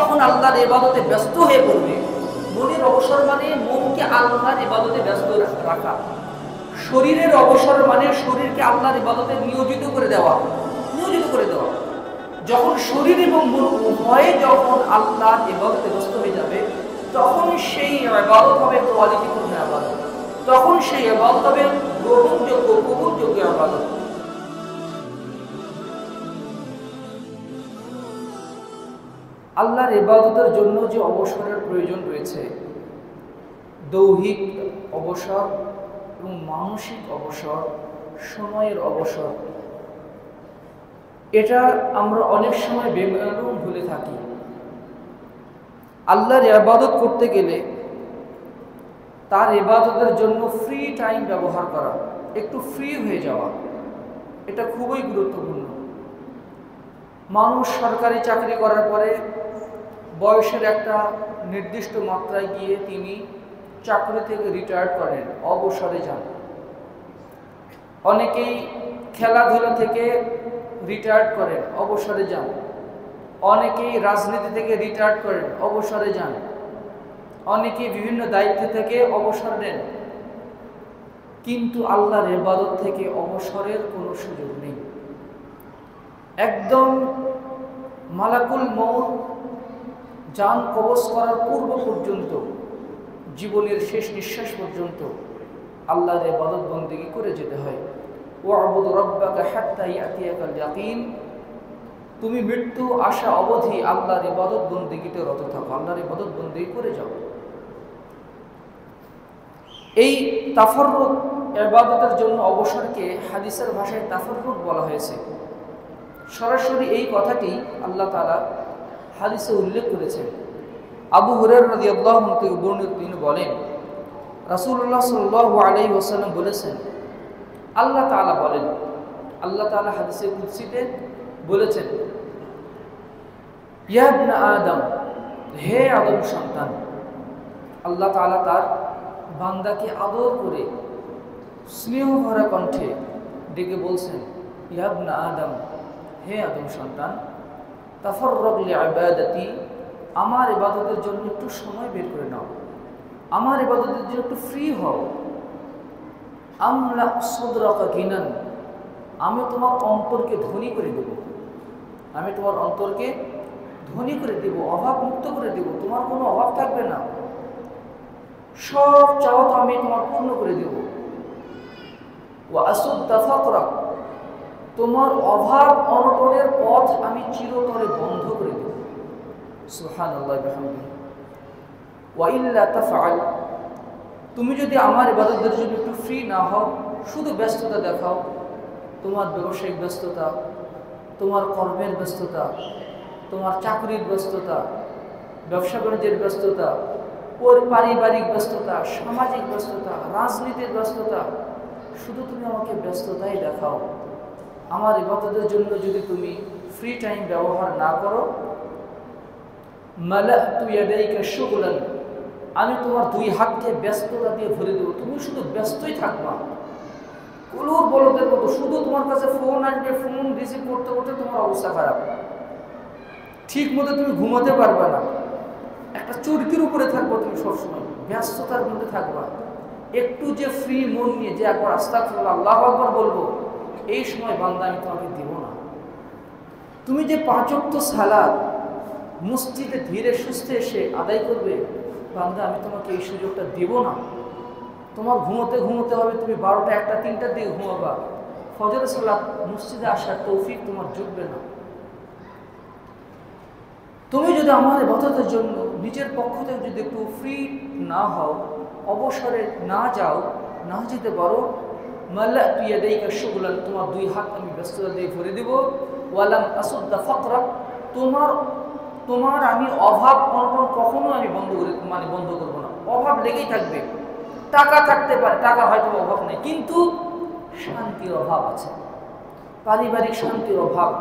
যখন আল্লাহর ইবাদতে ব্যস্ত হয়ে পড়বে, মনের অবসর মানে মনকে আল্লাহর ইবাদতে ব্যস্ত রাখা, শরীরের অবসর মানে শরীরকে আল্লাহর ইবাদতে নিয়োজিত করে দেওয়া। যখন শরীর এবং মন উভয়ে যখন আল্লাহর ইবাদতে ব্যস্ত হয়ে যাবে, তখন সেই ইবাদত হবে কোয়ালিটিপূর্ণ ইবাদত, তখন সেই ইবাদত হবে গ্রহণযোগ্য, কবুলযোগ্য ইবাদত। আল্লাহর ইবাদতের জন্য যে অবসরের প্রয়োজন রয়েছে, দৈহিক অবসর এবং মানসিক অবসর, সময়ের অবসর, এটা আমরা অনেক সময় বেমালুম ভুলে থাকি। আল্লাহর ইবাদত করতে গেলে তার ইবাদতের জন্য ফ্রি টাইম ব্যবহার করা, একটু ফ্রি হয়ে যাওয়া, এটা খুবই গুরুত্বপূর্ণ। মানুষ সরকারি চাকরি করার পরে বয়সের একটা নির্দিষ্ট মাত্রায় গিয়ে তিনি চাকরি থেকে রিটায়ার করেন, অবসরে যান। অনেকেই খেলাধুলা থেকে রিটায়ার করেন, অবসরে যান। অনেকেই রাজনীতি থেকে রিটায়ার করেন, অবসরে যান। অনেকেই বিভিন্ন দায়িত্ব থেকে অবসর নেন, কিন্তু আল্লাহর ইবাদত থেকে অবসরের কোনো সুযোগ নেই। একদম মালাকুল মউত জান কবজ করার পূর্ব পর্যন্ত, জীবনের শেষ নিঃশ্বাস পর্যন্ত আল্লাহর ইবাদত বন্দেগী করে যেতে হয়। ওয়া'বুদ রাব্বাকা হাত্তা ইয়াতিয়াকাল ইয়াকিন, তুমি মৃত্যু আসা অবধি আল্লাহর ইবাদত বন্দেগীতে রত থাকো, আল্লাহর ইবাদত বন্দেগী করে যাও। এই তাফাররুক ইবাদতের জন্য অবসরকে হাদিসের ভাষায় তাফাররুক বলা হয়েছে। সরাসরি এই কথাটি আল্লাহ তাআলা হাদিসে উল্লেখ করেছেন। আবু হুরায়রা রাদিয়াল্লাহু আনহু থেকে বর্ণিত, তিনি বলেন, রাসূলুল্লাহ সাল্লাল্লাহু আলাইহি ওয়াসাল্লাম বলেছেন, আল্লাহ তাআলা বলেন, আল্লাহ তাআলা হাদিসে কুদসিতে বলেছেন, ইয়া ইবনা আদম, হে আদম সন্তান। আল্লাহ তাআলা তার বান্দাকে আদর করে স্নেহ ভরা কণ্ঠে ডেকে বলছেন, ইয়া ইবনা আদম, হে আদম সন্তান, তাফাররাগ লিইবাদাতি, আমার ইবাদতের জন্য একটু সময় বের করে নাও, আমার ইবাদতের জন্য একটু ফ্রি হও। আমলা সাদরাকা গিনান, আমি তোমার অন্তরকে ধনী করে দেব, আমি তোমার অন্তরকে ধনী করে দেব, অভাব মুক্ত করে দেব, তোমার কোনো অভাব থাকবে না, সব চাওয়া তো আমি তোমার পূর্ণ করে দেব। ওয়া আসুদ্দা ফাকরাক, তোমার অভাব অনটনের পথ আমি চিরতরে বন্ধ করে দেব। সুবহানাল্লাহি ওয়া বিহামদিহি। ওয়া ইল্লা তাফআল, তুমি যদি আমার ইবাদতের জন্য একটু ফ্রি না হও, শুধু ব্যস্ততা দেখাও, তোমার ব্যবসায়িক ব্যস্ততা, তোমার কর্মের ব্যস্ততা, তোমার চাকরির ব্যস্ততা, ব্যবসা বাণিজ্যের ব্যস্ততা, পারিবারিক ব্যস্ততা, সামাজিক ব্যস্ততা, রাজনীতির ব্যস্ততা, শুধু তুমি আমাকে ব্যস্ততাই দেখাও, আমার ইবাদতের জন্য যদি তুমি ফ্রি টাইম ব্যবহার না করো, মালাতু ইয়াদাইকা শুগলান, আমি তোমার দুই হাতকে ব্যস্ততা দিয়ে ভরে দেবো, তুমি শুধু ব্যস্তই থাকবা, কুলুর বলদের মতো। শুধু তোমার কাছে ফোন আসবে, ফোন রিসিভ করতে করতে তোমার অবস্থা খারাপ, ঠিক মতো তুমি ঘুমাতে পারবে না, একটা চরকির উপরে থাকবো, তুমি সবসময় ব্যস্ততার মধ্যে থাকবা। একটু যে ফ্রি মন নিয়ে যে একবার আস্তাগফিরুল্লাহ, আল্লাহু আকবার বলবো, এই সময় বান্দা আমি তোমাকে দিব না। তুমি যে 5 ওয়াক্ত সালাত মসজিদে ধীরে সুস্থে এসে আদায় করবে, বান্দা আমি তোমাকে এই সুযোগটা দেব না। তোমার ঘুমোতে ঘুমোতে হবে, তুমি 12টা, 1টা, 3টার দিকে ঘুমাবা, ফজরের সালাত মসজিদে আসার তৌফিক তোমার জুটবে না। তুমি যদি আমার ইবাদতের জন্য নিজের পক্ষ থেকে যদি একটু ফ্রি না হও, অবসরে না যাও, না যেতে পারো, মালাতু ইয়াদাইকা শুগলান, তোমার দুই হাত আমি ব্যস্ততা দিয়ে ভরে দেব। ওয়ালাম আসুদ্দা ফাকরাক, তোমার আমি অভাব অনটন কখনো আমি বন্ধ করবো না। অভাব লেগেই থাকবে, টাকা থাকতে পারে, টাকা হয়তো অভাব নেই, কিন্তু শান্তির অভাব আছে, পারিবারিক শান্তির অভাব,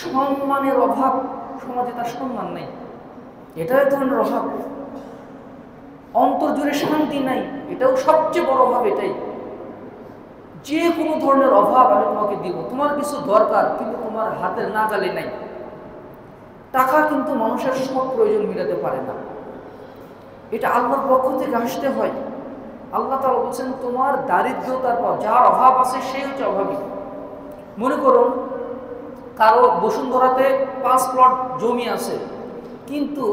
সম্মানের অভাব, সমাজে তার সম্মান নেই, এটাও এক ধরনের অভাব। অন্তর জুড়ে শান্তি নাই, এটাও সবচেয়ে বড় অভাব। এটাই যে কোনো ধরনের অভাব আমি তোমাকে দিব, তোমার কিছু দরকার কিন্তু তোমার হাতের নাগালে নাই, টাকা কিন্তু মানুষের সব প্রয়োজন মিলাতে পারে না, এটা আল্লাহর পক্ষ থেকে আসতে হয়। আল্লাহ তাআলা বলছেন তোমার দারিদ্রতার পর যার অভাব আছে সে হচ্ছে অভাবী। মনে করুন কারো বসুন্ধরাতে 5 প্লট জমি আছে, কিন্তু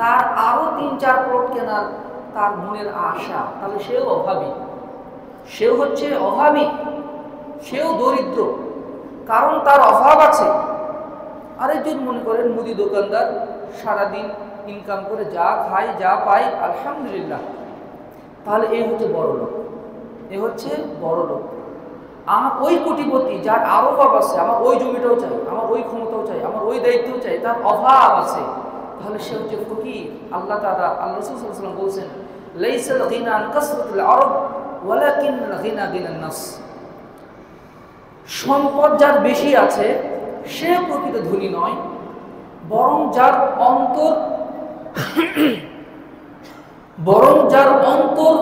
তার আরো 3-4 প্লট কেনার তার মনের আশা, তাহলে সেও অভাবী, সেও হচ্ছে অভাবী, সেও দরিদ্র, কারণ তার অভাব আছে। আরেকজন মনে করেন মুদি দোকানদার, সারাদিন ইনকাম করে যা খায় যা পায় আলহামদুলিল্লাহ, তাহলে এ হচ্ছে বড় লোক, এ হচ্ছে বড় লোক। আমার ওই কোটিপতি যার আরো অভাব আছে, আমার ওই জমিটাও চাই, আমার ওই ক্ষমতাও চাই, আমার ওই দায়িত্বও চাই, তার অভাব আছে, তাহলে সে হচ্ছে ফকির। আল্লাহ তাআলা, আল্লাহ রাসূল সাল্লাল্লাহু আলাইহি ওয়াসাল্লাম বলেছেন লাইসাল গিনা আন কাসরাতিল আরব ওয়ালাকিনাল গিনা গিনান নাস। সম্পদ যার বেশি আছে সে প্রকৃত ধনী নয়, বরং যার অন্তর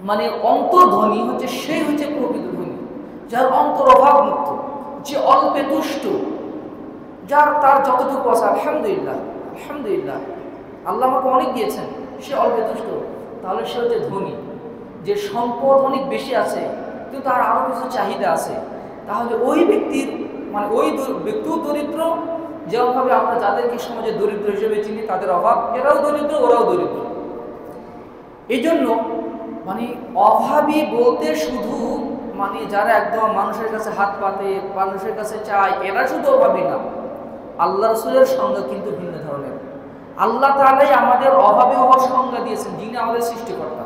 মানে অন্তর্ধনী হচ্ছে সে হচ্ছে প্রকৃত ধনী, যার অন্তর অভাব মুক্ত, যে অল্পে তুষ্ট, যার তার যতটুকু আছে আলহামদুলিল্লাহ আলহামদুলিল্লাহ আল্লাহ আমাকে অনেক দিয়েছেন, সে অল্পে তুষ্ট, তাহলে সে হচ্ছে ধনী। যে সম্পদ অনেক বেশি আছে কিন্তু তার আরো কিছু চাহিদা আছে, তাহলে ওই ব্যক্তির মানে ওই ব্যক্তিও দরিদ্র, যেমনভাবে আমরা যাদেরকে সমাজে দরিদ্র হিসেবে চিনি তাদের অভাব, এরাও দরিদ্র ওরাও দরিদ্র। এই জন্য মানে অভাবী বলতে শুধু মানে যারা একদম মানুষের কাছে হাত পাতে, মানুষের কাছে চায়, এরা শুধু অভাবী না। আল্লাহ রাসূলের সংজ্ঞা কিন্তু ভিন্ন ধরনের। আল্লাহ তাআলাই আমাদের অভাবী হওয়ার সংজ্ঞা দিয়েছেন, যিনি আমাদের সৃষ্টিকর্তা,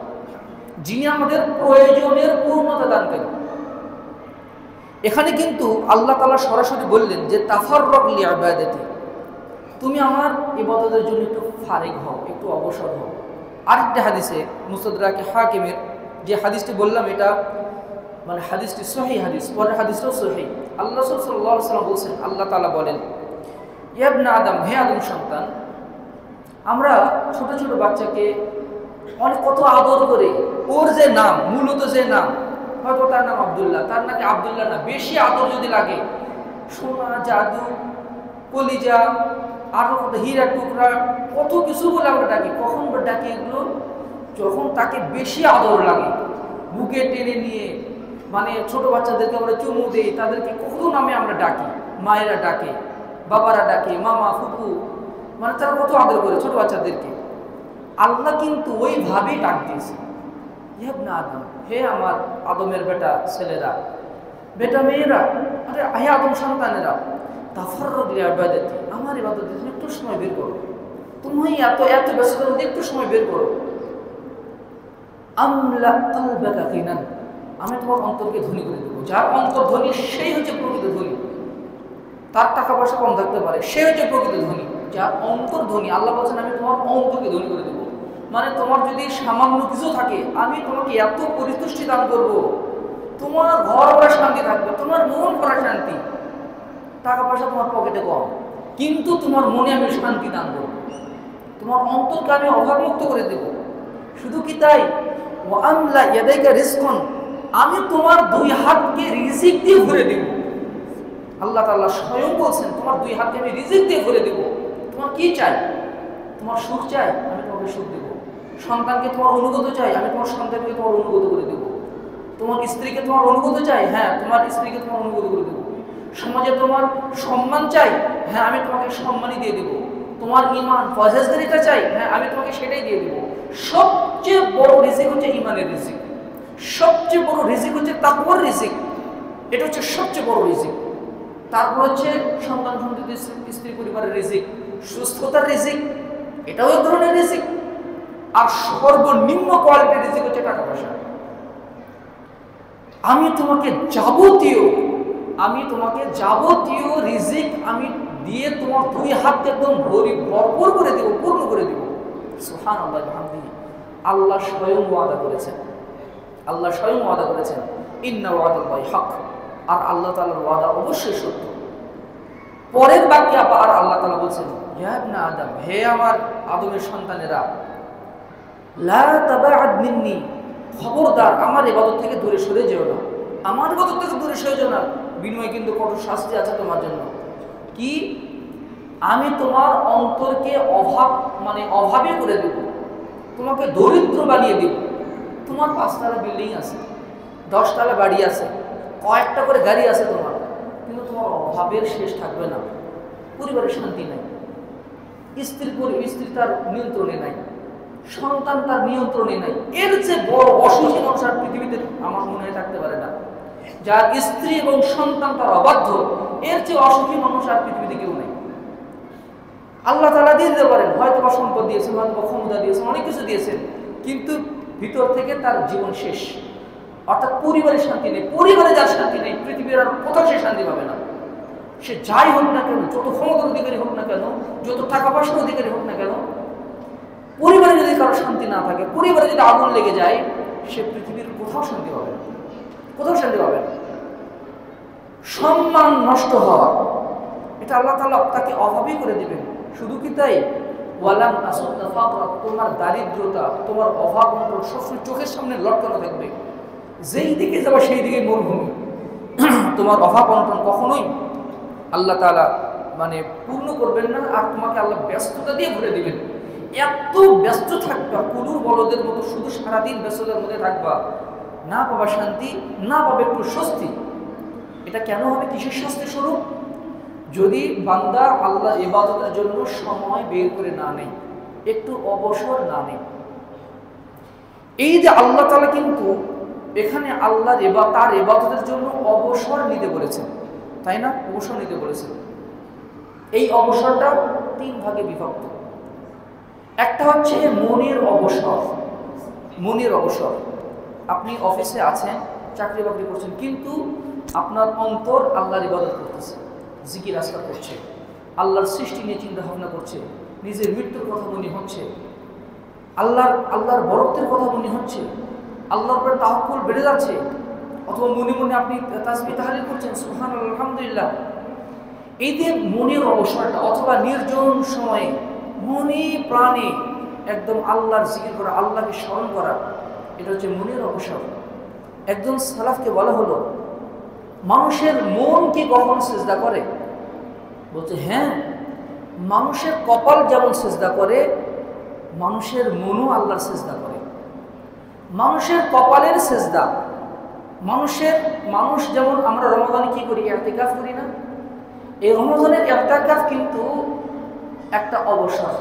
যিনি আমাদের প্রয়োজনের পূর্ণতা দানকারী। এখানে কিন্তু আল্লাহ তাআলা সরাসরি বললেন যে তাফাররাগ লিইবাদাতি, তুমি আমার ইবাদতের জন্য একটু ফারিগ হও, একটু অবসর হও। আরেকটা হাদিসে মুস্তাদরাকে হাকিমের যে হাদিসটি বললাম, এটা মানে হাদিসটি সহিহ হাদিস, পরের হাদিসটাও সহিহ। আল্লাহ রাসূল সাল্লাল্লাহু আলাইহি ওয়াসাল্লাম বলেন, আল্লাহ তাআলা বলেন ইয়া ইবনে আদম, হে আদম সন্তান, আমরা ছোট ছোট বাচ্চাকে অনেক কত আদর করে, ওর যে নাম, মূলত যে নাম, হয়তো তার নাম আব্দুল্লাহ, তার নাকি আব্দুল্লাহ না, বেশি আদর যদি লাগে, সোনা, জাদু, কলিজা, আরো কত হীরা টুকরা, কত কিছু বলে আমরা ডাকি। কখন ডাকি এগুলো? যখন তাকে বেশি আদর লাগে, বুকে টেনে নিয়ে, মানে ছোট বাচ্চাদেরকে আমরা চুমু দেই, তাদেরকে কত নামে আমরা ডাকি, মায়েরা ডাকে, বাবারা ডাকে, মামা, ফুপু, মানে তারা কত আদর করে ছোট বাচ্চাদেরকে। আল্লাহ কিন্তু ওইভাবেই ডাক দিয়েছে, ইয়া ইবনে আদম, হে আমার আদমের বেটা ছেলেরা, বেটা মেয়েরা, আরে হে আদম সন্তানেরা, তাফাররাগ লিইবাদাতি, আমার ইবাদতের জন্য একটু সময় বের করো, তুমি এত এত ব্যস্ততার মধ্যে একটু সময় বের করো। আমলা কালবাকা গিনান, আমি তোমার অন্তরকে ধনী করে দেবো। যার অন্তর ধনী সেই হচ্ছে প্রকৃত ধনী। তার টাকা পয়সা কম থাকতে পারে, সে হচ্ছে প্রকৃত ধনী। যার অন্তর ধনী, আল্লাহ বলছেন আমি তোমার অন্তরকে ধনী করে দেবো। মানে তোমার যদি সামান্য কিছু থাকে, আমি তোমাকে এত পরিতুষ্টি দান করবো, তোমার ঘর ভরা শান্তি থাকবে, তোমার মন ভরা শান্তি। টাকা পয়সা তোমার পকেটে কম, কিন্তু তোমার মনে আমি শান্তি দান করবো, তোমার অন্তরকে আমি অভাবমুক্ত করে দেব। শুধু কি তাই, ওয়া আমলা ইয়াদাইকা রিজকান, আমি তোমার দুই হাতকে রিজিক দিয়ে ভরে দেব। আল্লাহ তাআলা স্বয়ং বলছেন তোমার দুই হাতকে আমি রিজিক দিয়ে ভরে দেব। তোমার কি চাই? তোমার সুখ চাই, আমি তোমাকে সুখ দেব। সন্তানকে তোমার অনুগত চাই, আমি তোমার সন্তানকে তোমার অনুগত করে দেব। তোমার স্ত্রীকে তোমার অনুগত চাই, হ্যাঁ তোমার স্ত্রীকে তোমার অনুগত করে দেব। সমাজে তোমার সম্মান চাই, হ্যাঁ আমি তোমাকে সম্মানই দিয়ে দেব। তোমার ঈমান পরহেজগারিতা চাই, হ্যাঁ আমি তোমাকে সেটাই দিয়ে দেব। সবচেয়ে বড় রিজিক হচ্ছে ঈমানের রিজিক, সবচেয়ে বড় রিজিক হচ্ছে তাকওয়ার রিজিক, এটা হচ্ছে সবচেয়ে বড় রিজিক। তারপর হচ্ছে সন্তান সন্ততি, স্ত্রী পরিবারের রিজিক, সুস্থতার রিজিক, এটাও এক ধরনের রিজিক। আর সর্বনিম্ন কোয়ালিটির রিজিক হচ্ছে টাকা পয়সা। আমি তোমাকে যাবতীয় রিজিক আমি দিয়ে তোমার দুই হাতকে একদম ভরপুর করে দেব, পূর্ণ করে দেব। সুবহানাল্লাহ বিহামদিহি। আল্লাহ স্বয়ং ওয়াদা করেছেন, আল্লাহ স্বয়ং ওয়াদা করেছেন ইন্না ওয়াদাল্লাহি হক, আর আল্লাহ তাআলার ওয়াদা অবশ্যই সত্য। পরের বাক্যে আবার আল্লাহ তাআলা বলেন ইয়া ইবনে আদম, হে আমার আদমের সন্তানেরা, লা তাবাআদ মিন্নি, খবরদার আমার ইবাদত থেকে দূরে সরে যেও না, আমার ইবাদত থেকে দূরে সরে যেও না, বিনিময়ে কিন্তু কঠোর শাস্তি আছে তোমার জন্য। কি? আমি তোমার অন্তরকে অভাবে করে দেব, তোমাকে দরিদ্র বানিয়ে দেব। তোমার 5 তলা বিল্ডিং আছে, 10 তলা বাড়ি আছে, কয়েকটা করে গাড়ি আছে তোমার, কিন্তু তোমার অভাবের শেষ থাকবে না। পরিবারের শান্তি নাই, স্ত্রী তার নিয়ন্ত্রণে নাই, সন্তান তার নিয়ন্ত্রণে নাই। এর চেয়ে বড় অসুখী মানুষ আর পৃথিবীতে আমার মনে হয় থাকতে পারে না। যার স্ত্রী এবং সন্তান তার অবাধ্য, এর চেয়ে অসুখী মানুষ আর পৃথিবীতে কেউ নেই। আল্লাহ তাআলা দিয়ে দিতে পারেন, হয়তো বা সম্পদ দিয়েছেন, হয়তো বা ক্ষমতা দিয়েছেন, অনেক কিছু দিয়েছেন, কিন্তু ভিতর থেকে তার জীবন শেষ। অর্থাৎ পরিবারের শান্তি নেই। পরিবারে যার শান্তি নেই, পৃথিবীর আর কোথাও সে শান্তি পাবে না। সে যাই হোক না কেন, যত ক্ষমতার অধিকারী হোক না কেন, যত টাকা পয়সার অধিকারী হোক না কেন, পরিবারে যদি কারো শান্তি না থাকে, পরিবারে যদি আগুন লেগে যায়, সে পৃথিবীর কোথাও শান্তি পাবে না, কোথাও শান্তি পাবে না। সম্মান নষ্ট হওয়া, এটা আল্লাহ তাআলা তাকে অভাবী করে দিবেন। শুধু কি তাই, ওয়ালাম আসুদ্দা ফাকরা, তোমার দারিদ্রতা, তোমার অভাব অনটন সবসময় চোখের সামনে লটকানো থাকবে। যেই দিকে যাবে সেই দিকে মরুভূমি। তোমার অভাব অনটন কখনোই আল্লাহ তাআলা পূর্ণ করবেন না, আর তোমাকে আল্লাহ ব্যস্ততা দিয়ে ভরে দিবেন। এত ব্যস্ত থাকবা, কুলুর বলদের মতো শুধু সারাদিন ব্যস্ততার মধ্যে থাকবা, না পাবা শান্তি, না পাবে একটু স্বস্তি। এটা কেন হবে? কিসের শাস্তি স্বরূপ? যদি বান্দা আল্লাহ ইবাদতের জন্য সময় বের করে না নেয়, একটু অবসর না নেয়। এই যে আল্লাহ তাআলা কিন্তু এখানে তার ইবাদতের জন্য অবসর নিতে বলেছেন, তাই না? অবসর নিতে বলেছেন। এই অবসরটা 3 ভাগে বিভক্ত। একটা হচ্ছে মনের অবসর। মনের অবসর, আপনি অফিসে আছেন, চাকরি বাকরি করছেন, কিন্তু আপনার অন্তর আল্লাহর ইবাদত করতেছে, জিকির আজকার করছে, আল্লাহর সৃষ্টি নিয়ে চিন্তা ভাবনা করছে, নিজের মৃত্যুর কথা মনে হচ্ছে, আল্লাহর বরকতের কথা মনে হচ্ছে, আল্লাহর উপরে তাওয়াক্কুল বেড়ে যাচ্ছে, অথবা মনে মনে আপনি তাসবিহ তাহলিল করছেন, সুবহানাল্লাহ, আলহামদুলিল্লাহ। এই যে মনের অবসরটা, অথবা নির্জন সময়ে মনে প্রাণে একদম আল্লাহর জিকির করা, আল্লাহকে স্মরণ করা, এটা হচ্ছে মনের অবসর। একজন সালাফকে বলা হলো, মানুষের মন কি কখনো সিজদা করে? বলছে হ্যাঁ, মানুষের কপাল যেমন সিজদা করে, মানুষের মনও আল্লাহর সিজদা করে। মানুষের কপালের সিজদা, মানুষ যেমন আমরা রমজানে কি করি, ইতিকাফ করি না? এই রমজানের ইতিকাফ কিন্তু একটা অবসর,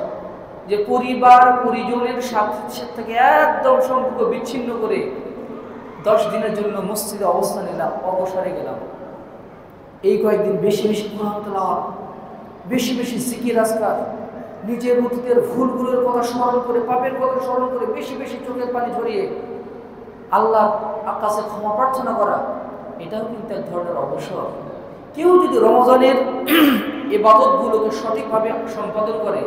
যে পরিবার পরিজনের সাথে থেকে একদম সম্পর্ক বিচ্ছিন্ন করে 10 দিনের জন্য মসজিদে অবস্থান নিলাম, অবসরে গেলাম। এই কয়েকদিন বেশি বেশি কুরআন তেলাওয়াত, বেশি বেশি জিকির আজকার, নিজের অতীতের ভুলগুলোর কথা স্মরণ করে, পাপের কথা স্মরণ করে, বেশি বেশি চোখের পানি ঝরিয়ে আল্লাহ কাছে ক্ষমা প্রার্থনা করা, এটাও কিন্তু এক ধরনের অবসর। কেউ যদি রমজানের ইবাদতগুলোকে সঠিকভাবে সম্পাদন করে,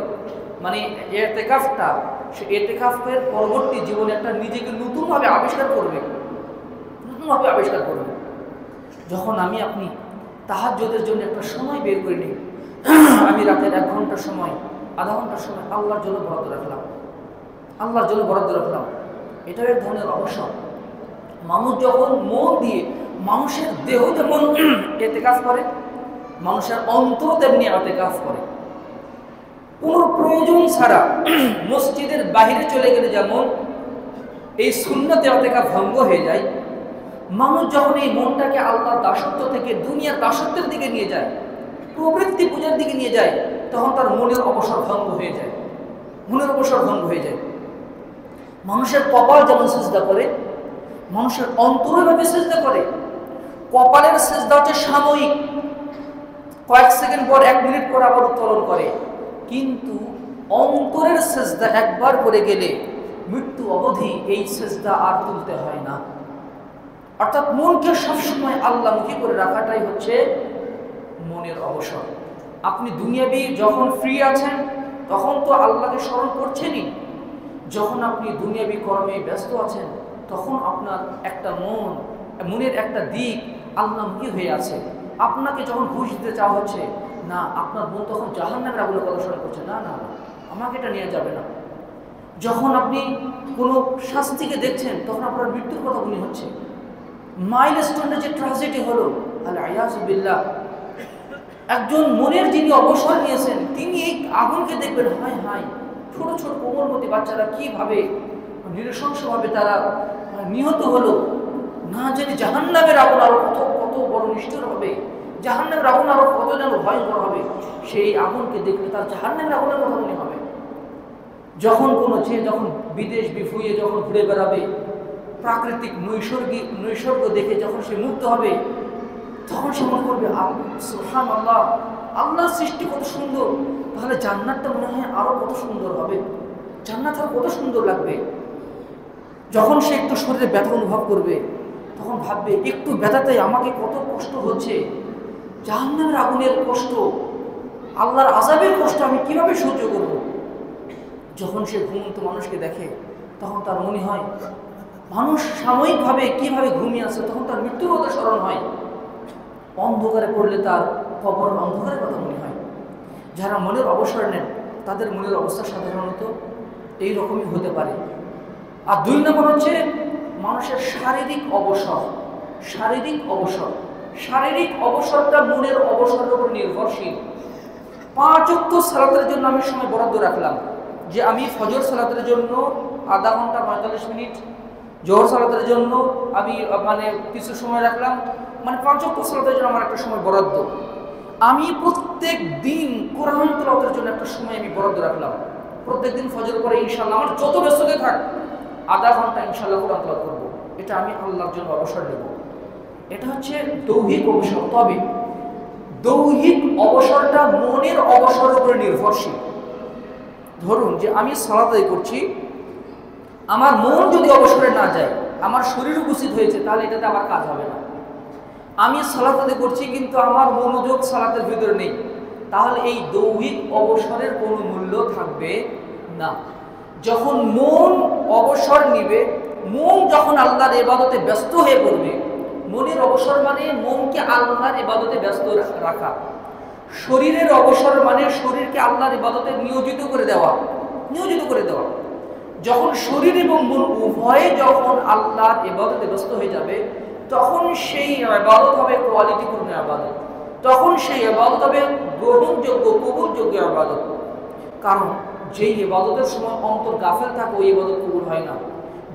ইতিকাফটা, সে ইতিকাফের পরবর্তী জীবনে একটা নিজেকে নতুনভাবে আবিষ্কার করবে, নতুনভাবে আবিষ্কার করবে। যখন আপনি তাহাজ্জুদের জন্য একটা সময় বের করে নিই, আমি রাতের 1 ঘন্টা সময়, আধা ঘন্টা সময় আল্লাহর জন্য বরাদ্দ রাখলাম, আল্লাহর জন্য বরাদ্দ রাখলাম, এটাও এক ধরনের অবসর। মানুষ যখন মন দিয়ে, মানুষের দেহ যেমন ইতিকাফ করে, মানুষের অন্তর তেমনি ইতিকাফ করে। কোনো প্রয়োজন ছাড়া মসজিদের বাহিরে চলে গেলে যেমন এই সুন্নতে ইতিকাফ ভঙ্গ হয়ে যায়, মানুষ যখন এই মনটাকে আল্লাহর দাসত্ব থেকে দুনিয়ার দাসত্বের দিকে নিয়ে যায়, প্রবৃত্তি পূজার দিকে নিয়ে যায়, তখন তার মনের অবসর ভঙ্গ হয়ে যায়, মনের অবসর ভঙ্গ হয়ে যায়। মানুষের কপাল যেমন সিজদা করে, মানুষের অন্তরভাবে সিজদা করে। কপালের সিজদা হচ্ছে সাময়িক, কয়েক সেকেন্ড পর, 1 মিনিট পর আবার উত্তোলন করে, কিন্তু অন্তরের সিজদা একবার করে গেলে মৃত্যু অবধি এই সিজদা আর তুলতে হয় না। অর্থাৎ মনকে সবসময় আল্লাহমুখী করে রাখাটাই হচ্ছে মনের অবসর। আপনি দুনিয়াবি যখন ফ্রি আছেন, তখন তো আল্লাহকে স্মরণ করছেনই। যখন আপনি দুনিয়াবি কর্মে ব্যস্ত আছেন, তখন আপনার একটা মনের একটা দিক আল্লাহমুখী হয়ে আছে। আপনাকে যখন ঘুষ দিতে চাওয়া হচ্ছে না, আপনার মন তখন জাহান্নামের আগুনের কথা স্মরণ করছে, না না না, আমাকে এটা নিয়ে যাবে না। যখন আপনি কোনো শাস্তিকে দেখছেন, তখন আপনার মৃত্যুর কথা মনে হচ্ছে। মাইলস্টোনের যে ট্র্যাজেডি হলো, আল-আয়াযু বিল্লাহ, একজন মনের যিনি অবসর নিয়েছেন তিনি এই আগুনকে দেখবেন, হায় হায়, ছোট ছোট কোমলমতি বাচ্চারা কিভাবে নৃশংসভাবে তারা নিহত হলো, না জানি জাহান্নামের আগুন আরো কত কত বড় নিষ্ঠুর হবে, জাহান্নামের আগুন আরো কত যেন ভয়ঙ্কর হবে। সেই আগুনকে দেখলে তার জাহান্নামের আগুনের কথা মনে হবে। যখন কোনো ছেলে যখন বিদেশ বিফুয়ে যখন ঘুরে বেড়াবে, প্রাকৃতিক নৈসর্গ দেখে যখন সে মুক্ত হবে, তখন সে মনে করবে সুবহানাল্লাহ, আল্লাহর সৃষ্টি কত সুন্দর, তাহলে জান্নাতটা মনে হয় আরো কত সুন্দর হবে, জান্নাত আরো কত সুন্দর লাগবে। যখন সে একটু শরীরে ব্যথা অনুভব করবে, তখন ভাববে একটু ব্যথাতে আমাকে কত কষ্ট হচ্ছে, জাহান্নামের আগুনের কষ্ট, আল্লাহর আযাবের কষ্ট আমি কিভাবে সহ্য করব। যখন সে ঘুমন্ত মানুষকে দেখে, তখন তার মনে হয় মানুষ সাময়িকভাবে কিভাবে ঘুমিয়ে আছে, তখন তার মৃত্যুর কথা স্মরণ হয়। অন্ধকারে পড়লে তার কবর অন্ধকারের কথা মনে হয়। যারা মনের অবসর নেন তাদের মনের অবস্থা সাধারণত এই রকমই হতে পারে। আর 2 নম্বর হচ্ছে মানুষের শারীরিক অবসর। শারীরিক অবসর, শারীরিক অবসরটা মনের অবসরের উপর নির্ভরশীল। 5 ওয়াক্ত সালাতের জন্য আমি সময় বরাদ্দ রাখলাম, যে আমি ফজর সালাতের জন্য আধা ঘন্টা 45 মিনিট, জোহর সালাতের জন্য আমি কিছু সময় রাখলাম, 5 ওয়াক্ত সালাতের জন্য আমার একটা সময় বরাদ্দ। আমি প্রত্যেক দিন কোরআন তেলাওয়াতের জন্য একটা সময় আমি বরাদ্দ রাখলাম। প্রত্যেক দিন ফজর পরে ইনশাআল্লাহ আমার যত ব্যস্ততা থাক আধা ঘন্টা ইনশাআল্লাহ কোরআন তেলাওয়াত করব। এটা আমি আল্লাহর জন্য অবসর নেব। এটা হচ্ছে দৈহিক অবসর। তবে দৈহিক অবসরটা মনের অবসরের উপরে নির্ভরশীল। ধরুন যে আমি সালাত আদায় করছি, আমার মন যদি অবসরে না যায়, আমার শরীর উপস্থিত হয়েছে, তাহলে এটাতে আমার কাজ হবে না। আমি সালাত আদায় করছি কিন্তু আমার মনোযোগ সালাতের ভিতরে নেই, তাহলে এই দৈহিক অবসরের কোনো মূল্য থাকবে না। যখন মন অবসর নিবে, মন যখন আল্লাহর ইবাদতে ব্যস্ত হয়ে পড়বে, মনের অবসর মানে মনকে আল্লাহর ইবাদতে ব্যস্ত রাখা। শরীরের অবসর মানে শরীরকে আল্লাহর ইবাদতে নিয়োজিত করে দেওয়া। যখন শরীর এবং মন উভয়ে যখন আল্লাহর ইবাদতে ব্যস্ত হয়ে যাবে, তখন সেই ইবাদত হবে কোয়ালিটিপূর্ণ ইবাদত, তখন সেই ইবাদত হবে গ্রহণযোগ্য, কবুলযোগ্য ইবাদত। কারণ যেই ইবাদতের সময় অন্তর গাফেল থাকে ওই ইবাদত কবুল হয় না,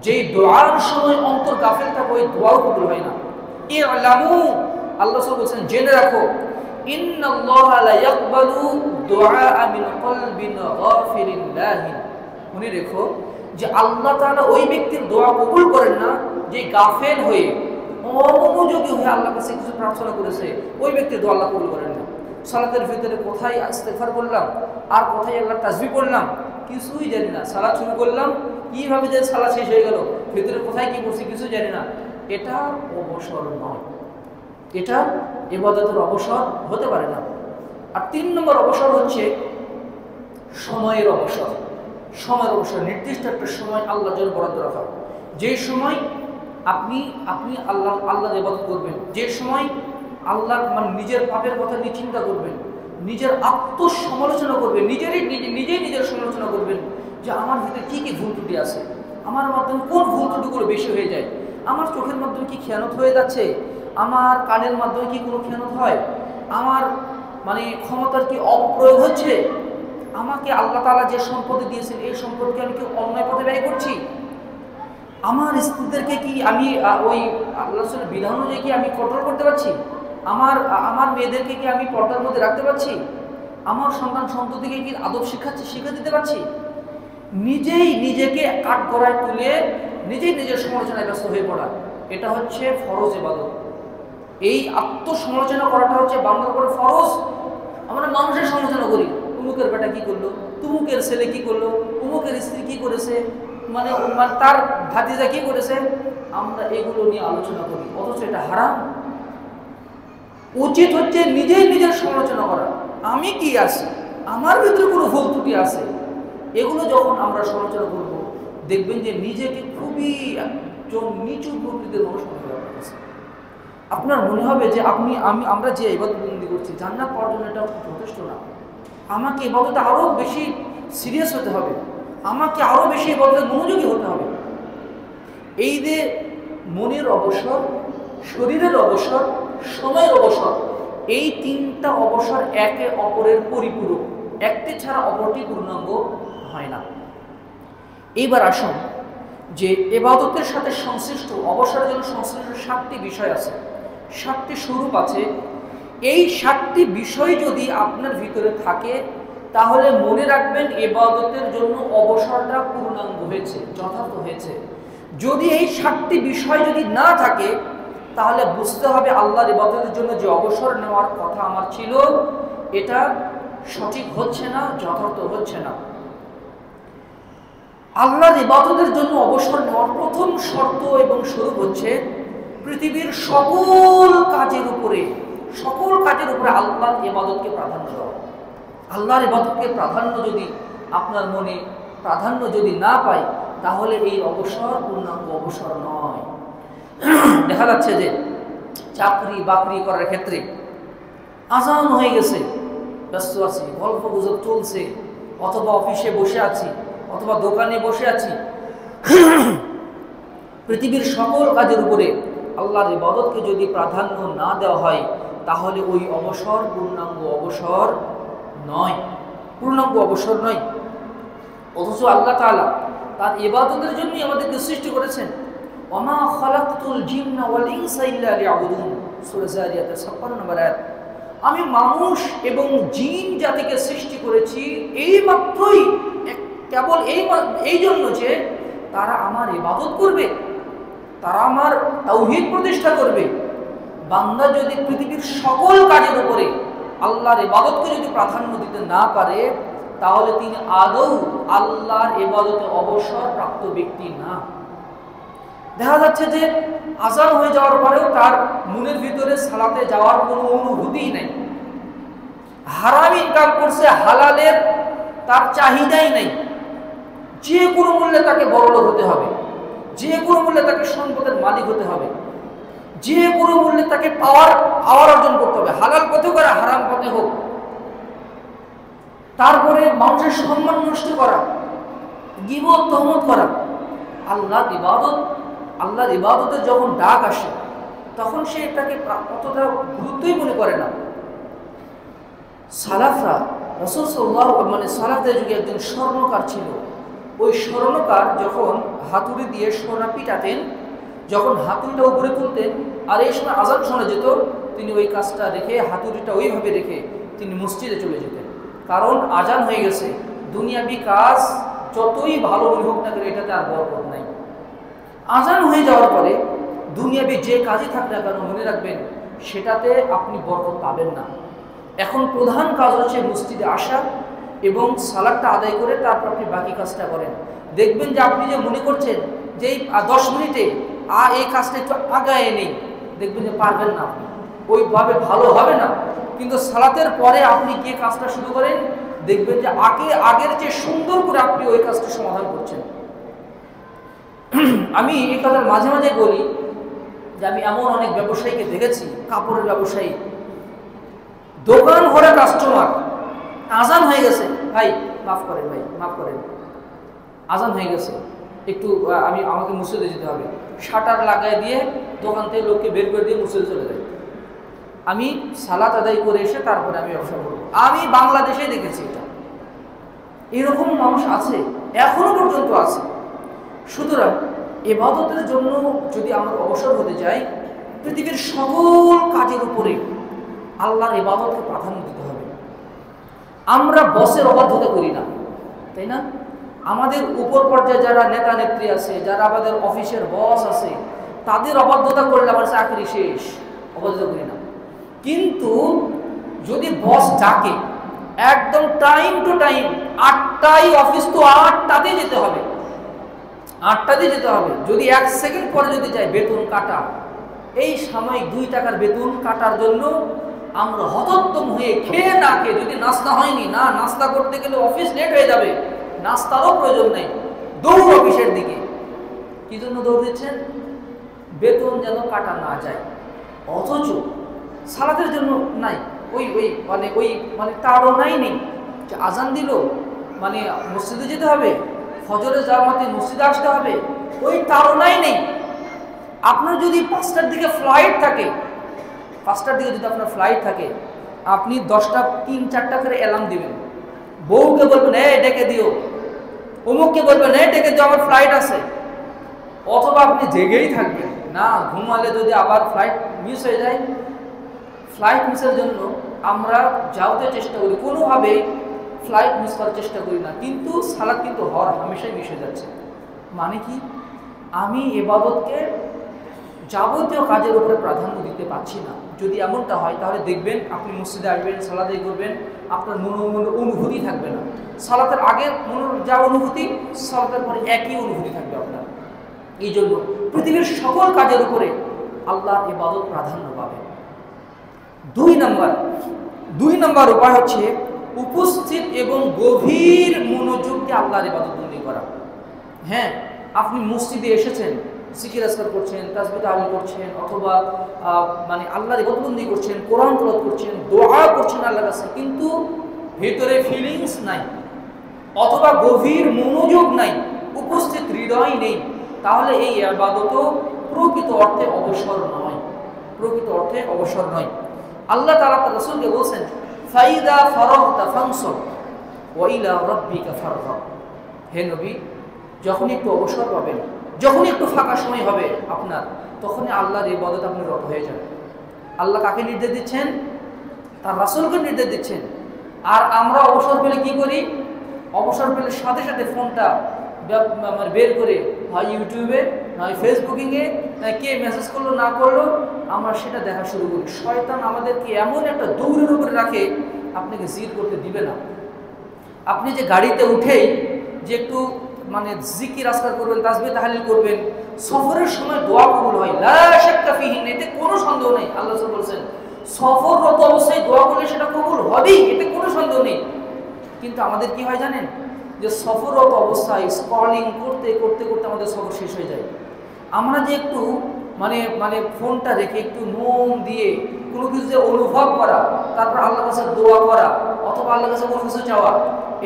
যেই দোয়ার সময় অন্তর গাফেল থাকে ওই দোয়াও কবুল হয় না। ইলামু, আল্লাহ সাল্লাল্লাহু আলাইহি ওয়াসাল্লাম বলেছেন, জেনে রাখো, ইন্নাল্লাহা লা ইয়াকবালু দুআআ মিন কলবিন গাফিরিন লাহিন। মনে রেখো যে আল্লাহ তাআলা ওই ব্যক্তির দোয়া কবুল করেন না যে গাফেল হয়ে, অমনোযোগী হয়ে আল্লাহর কাছে কিছু প্রার্থনা করেছে, ওই ব্যক্তির দোয়া আল্লাহ কবুল করেন না। সালাতের ভিতরে কোথায় ইস্তেগফার করলাম আর কোথায় আল্লাহর তাসবিহ করলাম কিছুই জানি না, সালাত শুরু করলাম কিভাবে যে সালাত শেষ হয়ে গেল, ভিতরে কোথায় কি করছি কিছু জানি না, এটা অবসর নয়, এটা ইবাদতের অবসর হতে পারে না। আর 3 নম্বর অবসর হচ্ছে সময়ের অবসর। সময়ের অবসর, নির্দিষ্ট একটা সময় আল্লাহর জন্য বরাদ্দ রাখা, যে সময় আপনি আল্লাহর ইবাদত করবেন, যে সময় আল্লাহ নিজের পাপের কথা নিয়ে চিন্তা করবেন, নিজের আত্মসমালোচনা করবেন, নিজের সমালোচনা করবেন যে আমার ভিতরে কি কি ভুল ত্রুটি আছে, আমার মাধ্যমে কোন ভুল ত্রুটিগুলো বেশি হয়ে যায়, আমার চোখের মাধ্যমে কি খেয়ানত হয়ে যাচ্ছে, আমার কানের মাধ্যমে কি কোনো খেয়ানত হয়, আমার ক্ষমতার কি অপ্রয়োগ হচ্ছে, আমাকে আল্লাহ তাআলা যে সম্পদ দিয়েছেন এই সম্পদকে আমি কি অন্যায় পথে ব্যয় করছি, আমার স্ত্রীদেরকে কি আমি ওই আল্লাহ রাসূলের বিধান অনুযায়ী কি আমি কন্ট্রোল করতে পারছি, আমার মেয়েদেরকে কি আমি পর্দার মধ্যে রাখতে পারছি, আমার সন্ততিকে কি আদব শিক্ষা দিতে পারছি। নিজেই নিজেকে কাঠগড়ায় তুলে নিজের সমালোচনায় ব্যস্ত হয়ে পড়া, এটা হচ্ছে ফরজ ইবাদত। এই আত্মসমালোচনা করাটা হচ্ছে বান্দার উপরে ফরজ। আমরা মানুষের সমালোচনা করি, উমুকের বেটা কি করলো, তুমুকের ছেলে কি করলো, উমুকের স্ত্রী কি করেছে, তার ভাতিজা কি করেছে, আমরা এগুলো নিয়ে আলোচনা করি, অথচ এটা হারাম। উচিত হচ্ছে নিজের সমালোচনা করা, আমি কি আছি, আমার ভিতরে কোনো ভুল ত্রুটি আছে, এগুলো যখন আমরা সমালোচনা করব দেখবেন যে নিজেকে খুবই একজন নিচু প্রকৃতির মানুষ মনে হবে। আপনার মনে হবে যে আমরা যে ইবাদতবন্দি করছি জান্নাত পাওয়ার জন্য এটা যথেষ্ট না, আমাকে ইবাদতে আরও বেশি সিরিয়াস হতে হবে, আমাকে আরও বেশি ইবাদতে মনোযোগী হতে হবে। এই যে মনের অবসর, শরীরের অবসর, সময়ের অবসর, এই তিনটা অবসর একে অপরের পরিপূরক, একটি ছাড়া অপরটি পূর্ণাঙ্গ হয় না। এইবার আসুন যে ইবাদতের সাথে সংশ্লিষ্ট, অবসরের জন্য সংশ্লিষ্ট 7টি বিষয় আছে, 7টি স্বরূপ আছে। এই 7টি বিষয় যদি আপনার ভিতরে থাকে তাহলে মনে রাখবেন ইবাদতের জন্য অবসরটা পূর্ণাঙ্গ হয়েছে, যথার্থ হয়েছে। যদি এই 7টি বিষয় যদি না থাকে তাহলে বুঝতে হবে আল্লাহর ইবাদতের জন্য যে অবসর নেওয়ার কথা আমার ছিল এটা সঠিক হচ্ছে না, যথার্থ হচ্ছে না। আল্লাহর ইবাদতের জন্য অবসর নেওয়ার প্রথম শর্ত এবং স্বরূপ হচ্ছে পৃথিবীর সকল কাজের উপরে আল্লাহর ইবাদতকে প্রাধান্য দেওয়া। আল্লাহর ইবাদতকে প্রাধান্য যদি আপনার মনে প্রাধান্য যদি না পায় তাহলে এই অবসর পূর্ণাঙ্গ অবসর নয়। দেখা যাচ্ছে যে চাকরি বাকরি করার ক্ষেত্রে আজান হয়ে গেছে, ব্যস্ত আছি, গল্প গুজব চলছে, অথবা অফিসে বসে আছি, অথবা দোকানে বসে আছি। পৃথিবীর সকল কাজের উপরে আল্লাহর ইবাদতকে যদি প্রাধান্য না দেওয়া হয় তাহলে ওই অবসর পূর্ণাঙ্গ অবসর নয়, পূর্ণাঙ্গ অবসর নয়। অথচ আল্লাহ তাআলা তার ইবাদতের জন্যই আমাদেরকে সৃষ্টি করেছেন। ওমা খালাকতুল জিন্না ওয়াল ইনসা ইল্লা লিয়াবুদুন, সূরা যারিয়াতের 56 নম্বর আয়াত। আমি মানুষ এবং জিন জাতিকে সৃষ্টি করেছি এইমাত্রই কেবল এই জন্য যে তারা আমার ইবাদত করবে, তারা আমার তাওহীদ প্রতিষ্ঠা করবে। বান্দা যদি পৃথিবীর সকল কাজের উপরে আল্লাহর ইবাদতকে যদি প্রাধান্য দিতে না পারে তাহলে তিনি আদৌ আল্লাহর ইবাদতে অবসর প্রাপ্ত ব্যক্তি না। দেখা যাচ্ছে যে আজান হয়ে যাওয়ার পরেও তার মনের ভিতরে সালাতে যাওয়ার কোনো অনুভূতিই নেই। হারাম ইনকাম করছে, হালালের তার চাহিদাই নেই। যে কোনো মূল্যে তাকে বড়লোক হতে হবে, যে কোনো মূল্যে তাকে সম্পদের মালিক হতে হবে, যে কোনো মূল্যে তাকে পাওয়ার অর্জন করতে হবে, হালাল পথে করে হারাম পথে হোক। তারপরে মানুষের সম্মান নষ্ট করা, গীবত তহমত করা। আল্লাহর ইবাদতের যখন ডাক আসে তখন সে এটাকে অতটা গুরুত্বই মনে করে না। সালাফরা, রাসূল সাল্লাল্লাহু সালাফদের যুগে একজন স্বর্ণকার ছিল। ওই স্বর্ণকার যখন হাতুড়ি দিয়ে সোনা পিটাতেন, যখন হাতুড়িটা উপরে তুলতেন আর এই সময় আজান শোনা যেত, তিনি ওই কাজটা রেখে, হাতুড়িটা ওইভাবে রেখে তিনি মসজিদে চলে যেতেন। কারণ আজান হয়ে গেছে, দুনিয়াবি কাজ যতই ভালো হোক না কেন এটাতে আর বরকত নাই। আজান হয়ে যাওয়ার পরে দুনিয়াবি যে কাজই থাক না কেন মনে রাখবেন সেটাতে আপনি বরকত পাবেন না। এখন প্রধান কাজ হচ্ছে মসজিদে আসা এবং সালাতটা আদায় করে তারপর আপনি বাকি কাজটা করেন। দেখবেন যে আপনি যে মনে করছেন যে এই 10 মিনিটে এই কাজটা একটু আগায় নেই, দেখবেন যে পারবেন না, আপনি ওইভাবে ভালো হবে না। কিন্তু সালাতের পরে আপনি গিয়ে কাজটা শুরু করেন, দেখবেন যে আগের যে সুন্দর করে আপনি ওই কাজটা সমাধান করছেন। আমি এই কথা মাঝে মাঝে বলি যে আমি এমন অনেক ব্যবসায়ীকে দেখেছি, কাপড়ের ব্যবসায়ী, দোকান ভরে কাস্টমার, আজান হয়ে গেছে, ভাই মাফ করেন, ভাই মাফ করেন, আজান হয়ে গেছে, একটু আমাকে মসজিদে যেতে হবে। শাটার লাগাই দিয়ে দোকান থেকে লোককে বের করে দিয়ে মসজিদে চলে যায়। আমি সালাত আদায় করে এসে তারপরে আমি ব্যবসা করব। আমি বাংলাদেশে দেখেছি এটা, এরকম মানুষ আছে, এখনো পর্যন্ত আছে। সুতরাং ইবাদতের জন্য যদি আমরা অবসর হতে যাই, পৃথিবীর সকল কাজের উপরে আল্লাহর ইবাদতকে প্রাধান্য দিতে হবে। আমরা বসের অবাধ্যতা করি না, তাই না? আমাদের উপর পর্যায়ে যারা নেতা নেত্রী আছে, যারা আমাদের অফিসের বস আছে, তাদের অবাধ্যতা করলে আমার চাকরি শেষ, অবাধ্যতা করি না। কিন্তু যদি বস ডাকে একদম টাইম টু টাইম, 8টায় অফিস তো 8টাতেই যেতে হবে, 8টাতেই যেতে হবে। যদি 1 সেকেন্ড পরে যদি যাই বেতন কাটা, এই সাময়িক 2 টাকার বেতন কাটার জন্য আমরা হতোদ্যম হয়ে খেয়ে না খেয়ে, যদি নাস্তা হয়নি, না নাস্তা করতে গেলে অফিস লেট হয়ে যাবে, নাস্তারও প্রয়োজন নেই, দৌড় অফিসের দিকে। কি জন্য দৌড় দিচ্ছেন? বেতন যেন কাটা না যায়। অথচ সালাতের জন্য নাই, ওই তারও নেই যে আজান দিল মানে মসজিদে যেতে হবে, ফজরের জামাতে মসজিদে আসতে হবে, ওই তারও নেই। আপনার যদি 5টার দিকে ফ্লাইট থাকে, 5টার দিকে যদি আপনার ফ্লাইট থাকে, আপনি 10টা 3-4টা করে অ্যালার্ম দিবেন, বউকে বলবেন এই ডেকে দিও, অমুককে বলবেন এই ডেকে দিও আমার ফ্লাইট আছে। অথবা আপনি জেগেই থাকবেন না, ঘুমালে যদি আবার ফ্লাইট মিস হয়ে যায়। ফ্লাইট মিসের জন্য আমরা যাওয়াতে চেষ্টা করি, কোনোভাবে ফ্লাইট মিস করার চেষ্টা করি না, কিন্তু সালাত কিন্তু হর হামেশাই মিশে যাচ্ছে। মানে কি, আমি ইবাদতকে যাবতীয় কাজের উপরে প্রাধান্য দিতে পারছি না। যদি এমনটা হয় তাহলে দেখবেন আপনি মসজিদে আসবেন, সালাত আদায় করবেন, আপনার মনে অনুভূতি থাকবে না। সালাতের আগে যা অনুভূতি, সালাতের পরে একই অনুভূতি থাকবে আপনার। এই জন্য পৃথিবীর সকল কাজের উপরে আল্লাহর ইবাদত প্রাধান্য পাবে। 2 নম্বর উপায় হচ্ছে উপস্থিত এবং গভীর মনোযোগ দিয়ে আল্লাহর ইবাদত বন্দী করা। হ্যাঁ, আপনি মসজিদে এসেছেন, জিকির আজকার করছেন, তাসবিহ তাহলিল করছেন, অথবা মানে আল্লাহর ইবাদত বন্দী করছেন, কোরআন তেলাওয়াত করছেন, দোয়া করছেন আল্লাহর কাছে, কিন্তু ভেতরে ফিলিংস নাই, অথবা গভীর মনোযোগ নাই, উপস্থিত হৃদয় নেই, তাহলে এই ইবাদতও প্রকৃত অর্থে অবসর নয়, প্রকৃত অর্থে অবসর নয়। আল্লাহ তাআলা তার রাসূলকে বলেছেন, ফাইদা ফারাগতা ফানসব ওয়া ইলা রাব্বিকা ফারগাব। হে নবী, যখন একটু অবসর পাবেন, যখন একটু ফাঁকা সময় হবে আপনার, তখনই আল্লাহর ইবাদত আপনি রত হয়ে যাবেন। আল্লাহ কাকে নির্দেশ দিচ্ছেন? তার রাসূলকে নির্দেশ দিচ্ছেন। আর আমরা অবসর পেলে কি করি? অবসর পেলে সাথে সাথে ফোনটা বের করে হয় ইউটিউবে, নয় ফেসবুকিংয়ে, কে মেসেজ করলো না করলো, আমরা সেটা দেখা শুরু করি। শয়তান আমাদেরকে এমন একটা দৌড়ের উপরে রাখে, আপনাকে জিকির করতে দিবে না। আপনি যে গাড়িতে উঠেই যে একটু মানে জিকির আজকার করবেন, তাসবিহ তাহলিল করবেন, সফরের সময় দোয়া কবুল হয়, লা শাক্কা ফিহি, এতে কোনো সন্দেহ নেই। আল্লাহ রাসূল বলেছেন সফররত অবস্থায় দোয়া করলে সেটা কবুল হবেই, এতে কোনো সন্দেহ নেই। কিন্তু আমাদের কি হয় জানেন, যে সফররত অবস্থায় স্ক্রলিং করতে করতে করতে আমাদের সফর শেষ হয়ে যায়। আমরা যে একটু মানে ফোনটা রেখে একটু মন দিয়ে কোনো কিছু যে অনুভব করা, তারপর আল্লাহর কাছে দোয়া করা, অথবা আল্লাহর কাছে কোনো কিছু চাওয়া,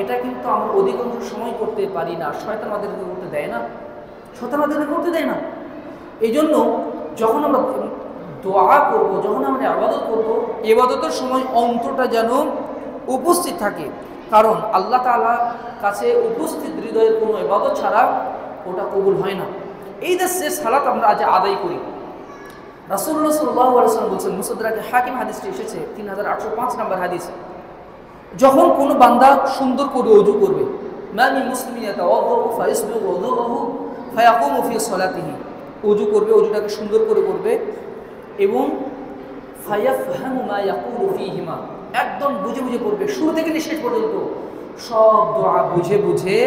এটা কিন্তু আমরা অধিকাংশ সময় করতে পারি না। শয়তান আমাদেরকে করতে দেয় না, শয়তান আমাদেরকে করতে দেয় না। এই জন্য যখন আমরা দোয়া করব, যখন আমরা ইবাদত করব, ইবাদতের সময় অন্তরটা যেন উপস্থিত থাকে, কারণ আল্লাহ তাআলার কাছে উপস্থিত হৃদয়ের কোনো ইবাদত ছাড়া ওটা কবুল হয় না। এই যে সালাত আমরা আজ আদায় করি, রাসূলুল্লাহ সাল্লাল্লাহু আলাইহি ওয়াসাল্লাম বলেছেন, মুসদ্দারাকে হাকিম হাদিসটি এসেছে 3805 নম্বর হাদিস, যখন কোনো বান্দা সুন্দর করে ওযু করবে, মা মিন মুসলিমিন ইয়াতাওয়াদ্দাউ ফায়াসবিগু ওযুহু ফায়াকুমু ফি সালাতিহি, ওযু করবে, ওযুটাকে সুন্দর করে করবে, এবং ফায়াফহামু মা ইয়াকুলু ফীহিমা, একদম বুঝে বুঝে করবে, শুরু থেকে শেষ পর্যন্ত সব দোয়া বুঝে বুঝে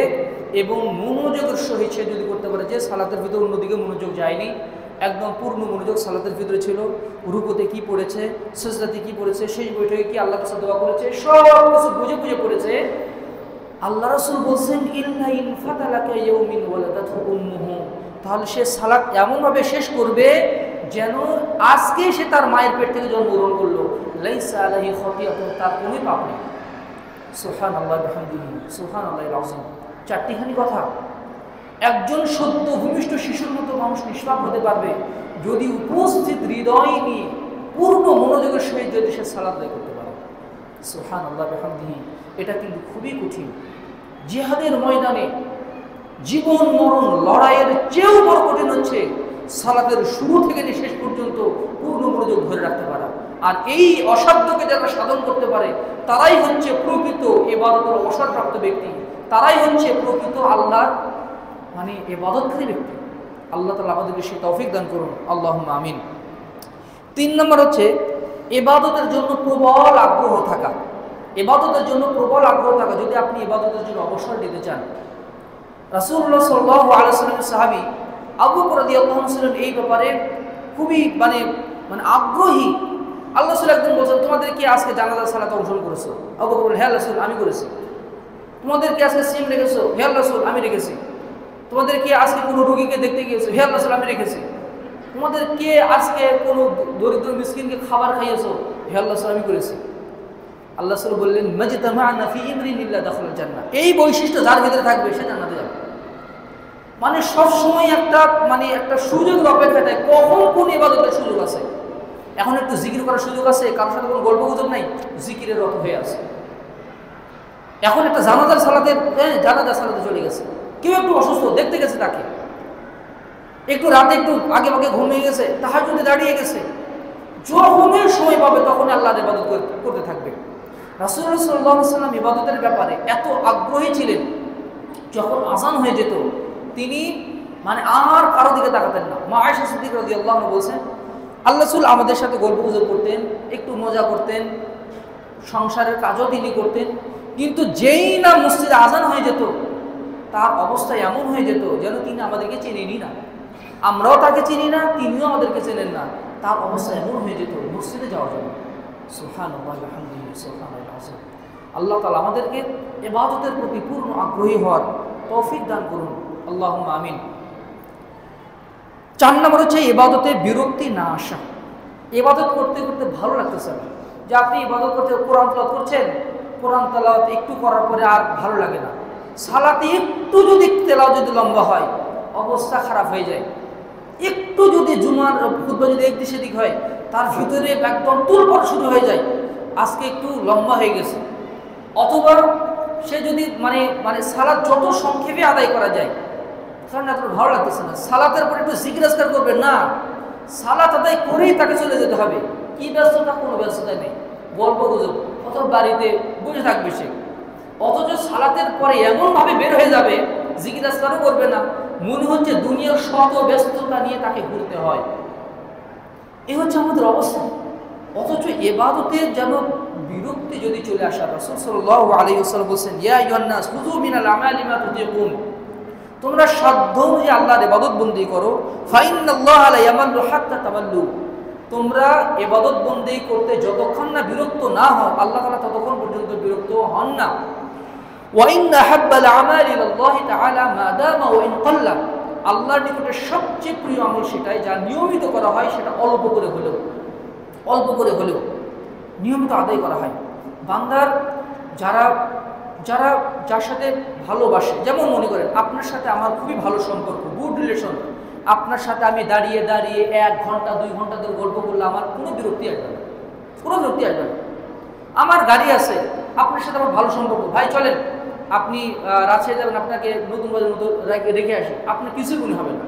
এবং মনোযোগের সহিত সে যদি করতে পারে, যে সালাতের ভিতরে অন্যদিকে মনোযোগ যায়নি, একদম পূর্ণ মনোযোগ সালাতের ভিতরে ছিল, রুকুতে কি পড়েছে, সিজদাতে কি পড়েছে, শেষ বৈঠকে কি আল্লাহর কাছে দোয়া করেছে, সব কিছু বুঝে বুঝে পড়েছে। আল্লাহ রাসূল বলছেন, ইন্না ইন ফাতালাকা ইয়াউমিন ওয়ালাদাতহু উম্মুহু, তাহলে সে সালাত এমনভাবে শেষ করবে যেন আজকে সে তার মায়ের পেট থেকে জন্মগ্রহণ করলো, লাইসা আলাইহি খাতিয়াতুন, তার কোনো পাপ নেই। সুবহানাল্লাহি ওয়া বিহামদিহি সুবহানাল্লাহিল আযীম। চারটিখানি কথা। একজন সদ্য ভূমিষ্ঠ শিশুর মতো মানুষ নিষ্পাপ হতে পারবে যদি উপস্থিত হৃদয় নিয়ে পূর্ণ মনোযোগের সহিত যদি সে সালাত আদায় করতে পারে। সুবহানাল্লাহি ওয়া বিহামদিহি। এটা কিন্তু খুবই কঠিন। জিহাদের ময়দানে জীবন মরণ লড়াইয়ের চেয়েও বড় কঠিন হচ্ছে সালাতের শুরু থেকে শেষ পর্যন্ত পূর্ণ মনোযোগ ধরে রাখতে পারা। আর এই অসাধ্যকে যারা সাধন করতে পারে তারাই হচ্ছে প্রকৃত ইবাদতের অবসরপ্রাপ্ত ব্যক্তি, তারাই হচ্ছে প্রকৃত আল্লাহর মানে ইবাদতকারী ব্যক্তি। আল্লাহ তাআলা আমাদেরকে সেই তৌফিক দান করুন, আল্লাহুম্মা আমিন। 3 নম্বর হচ্ছে ইবাদতের জন্য প্রবল আগ্রহ থাকা। ইবাদতের জন্য প্রবল আগ্রহ থাকা, যদি আপনি ইবাদতের জন্য অবসর নিতে চান। রাসূলুল্লাহ সাল্লাল্লাহু আলাইহি ওয়াসাল্লামের সাহাবী আবু বকর রাদিয়াল্লাহু আনহু ছিলেন এই ব্যাপারে খুবই মানে আগ্রহী। আল্লাহ রাসূল একদিন বলেছেন, তোমাদের কি আজকে জানাজার সালাতে অংশগ্রহণ করেছো? আবু বকর বললেন, হ্যাঁ রাসূল আমি করেছি। তোমাদের কি আজকে সিম রেখেছো? হ্যাঁ রাসূল আমি রেখেছি। তোমাদের কি আজকে কোনো রোগীকে দেখতে গিয়েছো? হ্যাঁ রাসূল আমি রেখেছি। তোমাদের কে আজকে কোনো দরিদ্র মিসকিনকে খাবার খাইয়েছো? হ্যাঁ রাসূল আমি করেছি। আল্লাহ রাসূল বললেন, মাজতামা'না ফি ইমরিন ইল্লা দাখালাল জান্নাহ, এই বৈশিষ্ট্য যার ভিতরে থাকবে সে জান্নাতে যাবে। সব সময় একটা সুযোগের অপেক্ষা থাকে, কখন কোন ইবাদতের সুযোগ আছে। এখন একটু জিকির করার সুযোগ আছে, কারোর সাথে কোনো গল্প গুজব নাই, জিকিরের রত হয়ে আছে। এখন একটা জানাজার সালাতে চলে গেছে, কেউ একটু অসুস্থ দেখতে গেছে, তাকে একটু রাতে একটু আগে ঘুমিয়ে গেছে, তাহাজ্জুদে দাঁড়িয়ে গেছে, যখনই সময় পাবে তখন আল্লাহর ইবাদত করতে থাকবে। রাসূলুল্লাহ সাল্লাল্লাহু আলাইহি ওয়াসাল্লাম ইবাদতের ব্যাপারে এত আগ্রহী ছিলেন, যখন আযান হয়ে যেত তিনি মানে আর কারো দিকে তাকাতেন না। মা আয়েশা সিদ্দিকা রাদিয়াল্লাহু আনহা বলছেন, আল্লাহ রাসূল আমাদের সাথে গল্পগুজব করতেন, একটু মজা করতেন, সংসারের কাজও তিনি করতেন, কিন্তু যেই না মসজিদে আযান হয়ে যেত তার অবস্থা এমন হয়ে যেত যেন তিনি আমাদেরকে চেনেনই না, আমরাও তাকে চিনি না, তিনিও আমাদেরকে চেনেন না। তার অবস্থা এমন হয়ে যেত মসজিদে যাওয়ার জন্য। সুবহানাল্লাহ ওয়া বিহামদিহি সুবহানাল্লাহ আযীম। আল্লাহ তাআলা আমাদেরকে ইবাদতের প্রতি পূর্ণ আগ্রহী হওয়ার তৌফিক দান করুন, আল্লাহুম্মা আমিন। 4 নম্বর হচ্ছে ইবাদতে বিরক্তি না আসা। ইবাদত করতে করতে ভালো লাগতেছে না, যে আপনি ইবাদত করতে কোরআন তেলাওয়াত করছেন, কোরআন তেলাওয়াত একটু করার পরে আর ভালো লাগে না। সালাতে একটু যদি তেলাওয়াত যদি লম্বা হয় অবস্থা খারাপ হয়ে যায়, একটু যদি জুমার খুতবা যদি একদিক সেদিক হয় তার ভিতরে একদম তুলপট শুরু হয়ে যায়, আজকে একটু লম্বা হয়ে গেছে। অথবা সে যদি মানে সালাত যত সংক্ষেপে আদায় করা যায়, কারণ এত ভালো লাগতেছে না, সালাতের পরে একটু জিকির আজকার করবে না, সালাত আদায় করেই তাকে চলে যেতে হবে। কি ব্যস্ততা? কোনো ব্যস্ততা নেই, গল্প গুজব, অথবা বাড়িতে বসে থাকবে সে। অথচ সালাতের পরে এমনভাবে বের হয়ে যাবে, জিকির আজকারও করবে না, মনে হচ্ছে দুনিয়ার শত ব্যস্ততা নিয়ে তাকে ঘুরতে হয়। এই হচ্ছে আমাদের অবস্থা। অথচ ইবাদতের যেন বিরক্তি যদি চলে আসে, রাসূল সাল্লাল্লাহু আলাইহি ওয়াসাল্লাম বলেন, ইয়া আইয়ুহান নাস খুযু মিনাল আমালি মা তুতিকুন, তোমরা সাধ্য অনুযায়ী আল্লাহর ইবাদত বন্দেগী করো। ফাইন্নাল্লাহা লা ইয়ামাল্লু হাত্তা তামাল্লু, তোমরা ইবাদত বন্দেগী করতে যতক্ষণ না বিরক্ত না হও, আল্লাহ তাআলা ততক্ষণ পর্যন্ত বিরক্ত হন না। ওয়া ইন্না হাব্বাল আমালি লিল্লাহি তাআলা মা দামা ওয়া ইন ক্বাল্লা, আল্লাহর নিকটে সবচেয়ে প্রিয় আমল সেটাই যা নিয়মিত করা হয়, সেটা অল্প করে হলেও নিয়মিত আদায় করা হয়। বান্দার যার সাথে ভালোবাসে, যেমন মনে করেন আপনার সাথে আমার খুবই ভালো সম্পর্ক, গুড রিলেশন, আপনার সাথে আমি দাঁড়িয়ে 1 ঘন্টা 2 ঘন্টা ধরে গল্প করলে আমার কোনো বিরক্তি আসবে না, আমার গাড়ি আছে, আপনার সাথে আমার ভালো সম্পর্ক, ভাই চলেন আপনি রাজশাহী যাবেন, আপনাকে নতুন বাজারের মতো রেখে আসি, আপনার কিছু মনে হবে না।